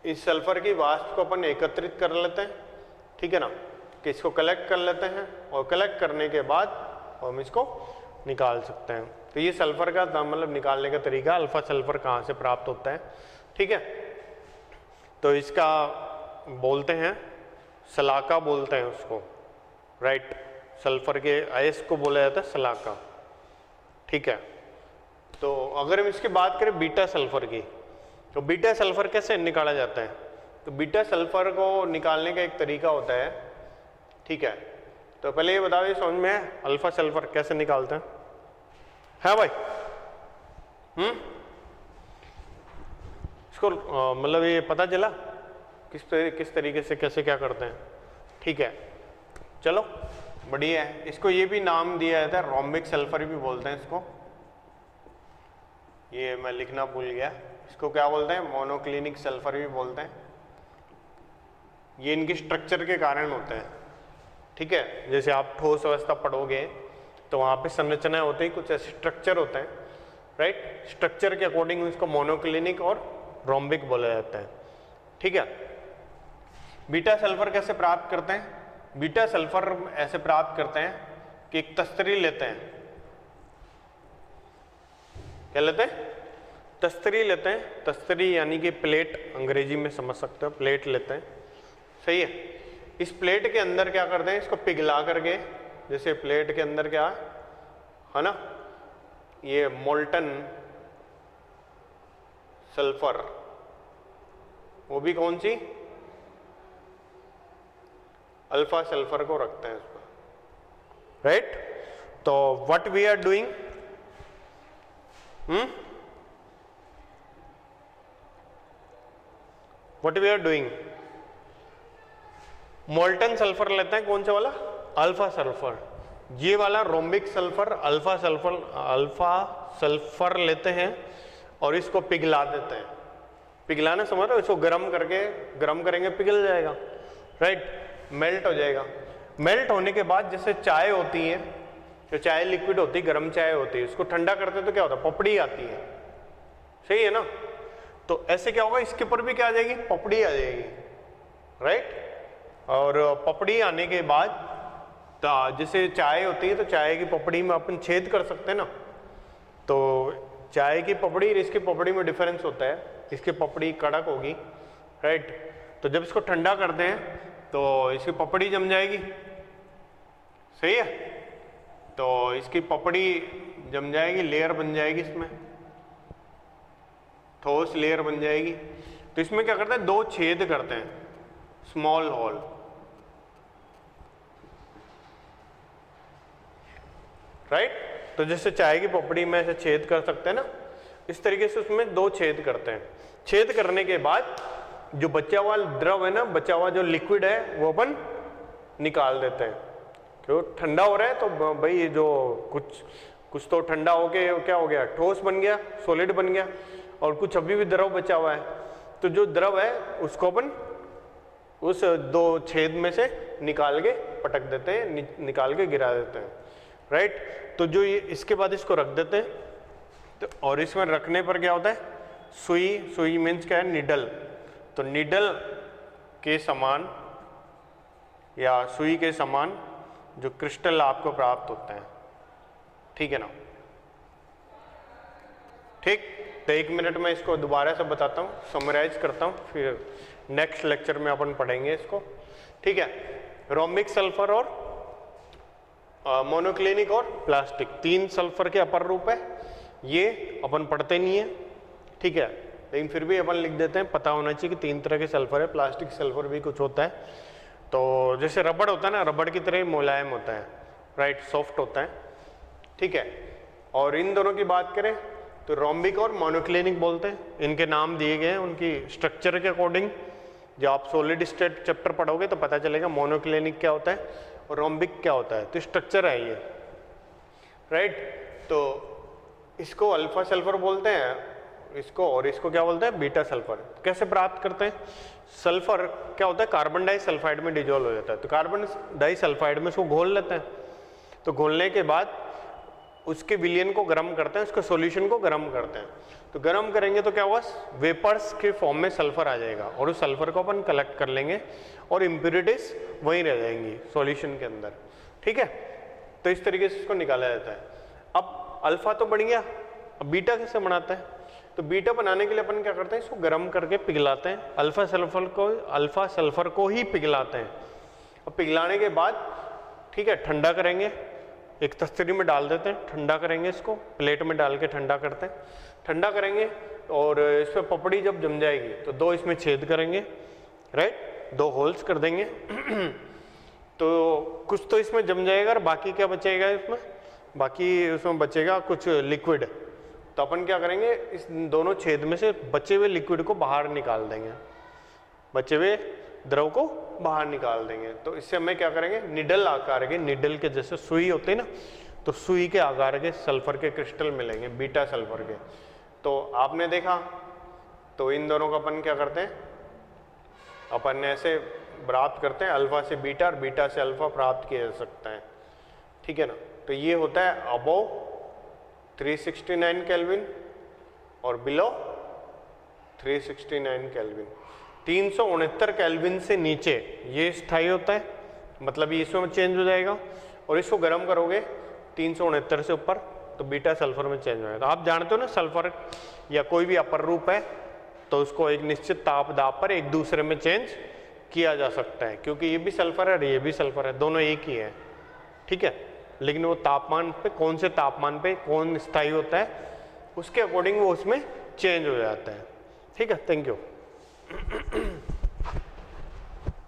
इस सल्फर की वाष्प को अपन एकत्रित कर लेते हैं, ठीक है ना, कि इसको कलेक्ट कर लेते हैं, और कलेक्ट करने के बाद हम इसको निकाल सकते हैं। तो ये सल्फर का मतलब निकालने का तरीका, अल्फा सल्फर कहाँ से प्राप्त होता है, ठीक है। तो इसका बोलते हैं सलाका, बोलते हैं उसको, राइट, सल्फर के अयस्क को बोला जाता है सलाका, ठीक है। तो अगर हम इसकी बात करें बीटा सल्फर की, तो बीटा सल्फर कैसे निकाला जाता है? तो बीटा सल्फर को निकालने का एक तरीका होता है, ठीक है। तो पहले ये बताओ, ये समझ में है अल्फा सल्फर कैसे निकालते हैं? है भाई? इसको मतलब ये पता चला किस तरीके से कैसे क्या करते हैं, ठीक है। चलो बढ़िया है। इसको ये भी नाम दिया जाता है, रोम्बिक सल्फर भी बोलते हैं इसको, ये मैं लिखना भूल गया, इसको क्या बोलते हैं, मोनोक्लिनिक सल्फर भी बोलते हैं। ये इनकी स्ट्रक्चर के कारण होते हैं, ठीक ठीक है, जैसे आप ठोस अवस्था पढ़ोगे तो वहाँ पे संरचनाएं होती हैं, कुछ ऐसे स्ट्रक्चर होते हैं, राइट। स्ट्रक्चर के अकॉर्डिंग उसको मोनोक्लिनिक और रोम्बिक बोला जाता है, ठीक है। बीटा सल्फर कैसे प्राप्त करते हैं? बीटा सल्फर ऐसे प्राप्त करते हैं कि एक तस्तरी लेते हैं। क्या लेते हैं? तस्तरी लेते हैं। तस्तरी यानी कि प्लेट, अंग्रेजी में समझ सकते हो, प्लेट लेते हैं, सही है। इस प्लेट के अंदर क्या करते हैं? इसको पिघला करके, जैसे प्लेट के अंदर क्या है ना, ये मोल्टन सल्फर, वो भी कौन सी? अल्फा सल्फर को रखते हैं इसमें, राइट। तो what we are doing, what we are doing, molten sulphur लेते हैं, कौन सा वाला? Alpha sulphur. ये वाला रोम्बिक सल्फर, अल्फा सल्फर लेते हैं और इसको पिघला देते हैं। पिघलाना समझ रहे हो? इसको गर्म करेंगे, पिघल जाएगा, राइट, मेल्ट हो जाएगा। मेल्ट होने के बाद जैसे चाय होती है, जो चाय लिक्विड होती है, गर्म चाय होती है, उसको ठंडा करते हैं तो क्या होता है? पपड़ी आती है, सही है ना। तो ऐसे क्या होगा, इसके ऊपर भी क्या आ जाएगी? पपड़ी आ जाएगी, राइट। और पपड़ी आने के बाद जैसे चाय होती है तो चाय की पपड़ी में अपन छेद कर सकते हैं ना, तो चाय की पपड़ी और इसकी पपड़ी में डिफरेंस होता है, इसकी पपड़ी कड़क होगी, राइट। तो जब इसको ठंडा करते हैं तो इसकी पपड़ी जम जाएगी, सही है। तो इसकी पपड़ी जम जाएगी, लेयर बन जाएगी, इसमें ठोस लेयर बन जाएगी। तो इसमें क्या करते हैं? दो छेद करते हैं, स्मॉल होल, राइट। तो जैसे चाय की पपड़ी में ऐसे छेद कर सकते हैं ना, इस तरीके से उसमें दो छेद करते हैं। छेद करने के बाद जो बचा हुआ द्रव है ना, बचा हुआ जो लिक्विड है, वो अपन निकाल देते हैं। क्यों? ठंडा हो रहा है तो भाई जो कुछ तो ठंडा हो के क्या हो गया? ठोस बन गया, सॉलिड बन गया, और कुछ अभी भी द्रव बचा हुआ है। तो जो द्रव है उसको अपन उस दो छेद में से निकाल के पटक देते हैं, निकाल के गिरा देते हैं, राइट। तो जो ये इसके बाद इसको रख देते हैं, तो और इसमें रखने पर क्या होता है? सुई मीन्स क्या है? निडल। तो निडल के समान या सुई के समान जो क्रिस्टल आपको प्राप्त होते हैं, ठीक है ना। ठीक, तो 1 मिनट में इसको दोबारा से बताता हूँ, समराइज करता हूँ, फिर नेक्स्ट लेक्चर में अपन पढ़ेंगे इसको, ठीक है। रोम्बिक सल्फर और मोनोक्लिनिक और प्लास्टिक, 3 सल्फर के अपर रूप है। ये अपन पढ़ते नहीं है, ठीक है, लेकिन फिर भी अपन लिख देते हैं, पता होना चाहिए कि 3 तरह के सल्फर है। प्लास्टिक सल्फर भी कुछ होता है, तो जैसे रबड़ होता है ना, रबड़ की तरह मुलायम होता है, राइट, सॉफ्ट होता है, ठीक है। और इन दोनों की बात करें तो रोम्बिक और मोनोक्लिनिक बोलते हैं। इनके नाम दिए गए हैं उनकी स्ट्रक्चर के अकॉर्डिंग। जब आप सॉलिड स्टेट चैप्टर पढ़ोगे तो पता चलेगा मोनोक्लिनिक क्या होता है और रोम्बिक क्या होता है। तो स्ट्रक्चर है ये, राइट। तो इसको अल्फा सल्फर बोलते हैं, इसको, और इसको क्या बोलते हैं? Beta sulphur. कैसे प्राप्त करते हैं? सल्फर क्या होता है? कार्बन डाइसल्फाइड में डिजोल्व हो जाता है। तो कार्बन डाइसल्फाइड में इसको घोल लेते हैं। तो घोलने के बाद उसके विलयन को गर्म करते हैं, उसके सॉल्यूशन को गर्म करते हैं। तो गर्म करेंगे तो क्या होगा? वेपर्स के फॉर्म में सल्फर आ जाएगा, और उस सल्फर को अपन कलेक्ट कर लेंगे और इम्प्योरिटीज वहीं रह जाएंगी सॉल्यूशन के अंदर, ठीक है। तो इस तरीके से इसको निकाला जाता है। अब अल्फा तो बन गया, अब बीटा कैसे बनाता है? तो बीटा बनाने के लिए अपन क्या करते हैं? इसको गर्म करके पिघलाते हैं। अल्फा सल्फर को ही पिघलाते हैं। अब पिघलाने के बाद, ठीक है, ठंडा करेंगे, एक तस्तरी में डाल देते हैं, ठंडा करेंगे, इसको प्लेट में डाल के ठंडा करते हैं, ठंडा करेंगे, और इस पर पपड़ी जब जम जाएगी तो 2 इसमें छेद करेंगे, राइट, 2 होल्स कर देंगे। तो कुछ तो इसमें जम जाएगा, और बाकी क्या बचेगा इसमें? बाकी उसमें बचेगा कुछ लिक्विड। तो अपन क्या करेंगे? इस दोनों छेद में से बचे हुए लिक्विड को बाहर निकाल देंगे, बचे हुए द्रव को बाहर निकाल देंगे। तो इससे हमें क्या करेंगे? निडल आकार के, निडल के जैसे सुई होते हैं ना, तो सुई के आकार के सल्फर के क्रिस्टल मिलेंगे, बीटा सल्फर के। तो आपने देखा, तो इन दोनों का अपन क्या करते हैं? अपन ऐसे प्राप्त करते हैं, अल्फा से बीटा और बीटा से अल्फा प्राप्त किया जा सकता है, ठीक है ना। तो ये होता है अबोव 369 केल्विन और बिलो 369 केल्विन। 369 केल्विन से नीचे ये स्थायी होता है, मतलब ये इसमें चेंज हो जाएगा, और इसको गर्म करोगे 369 से ऊपर तो बीटा सल्फर में चेंज हो जाएगा। तो आप जानते हो ना, सल्फर या कोई भी अपर रूप है तो उसको एक निश्चित ताप दाब पर एक दूसरे में चेंज किया जा सकता है, क्योंकि ये भी सल्फर है और ये भी सल्फर है, दोनों एक ही है, ठीक है। लेकिन वो तापमान पे, कौन से तापमान पे कौन स्थायी होता है उसके अकॉर्डिंग वो उसमें चेंज हो जाता है, ठीक है। Thank you.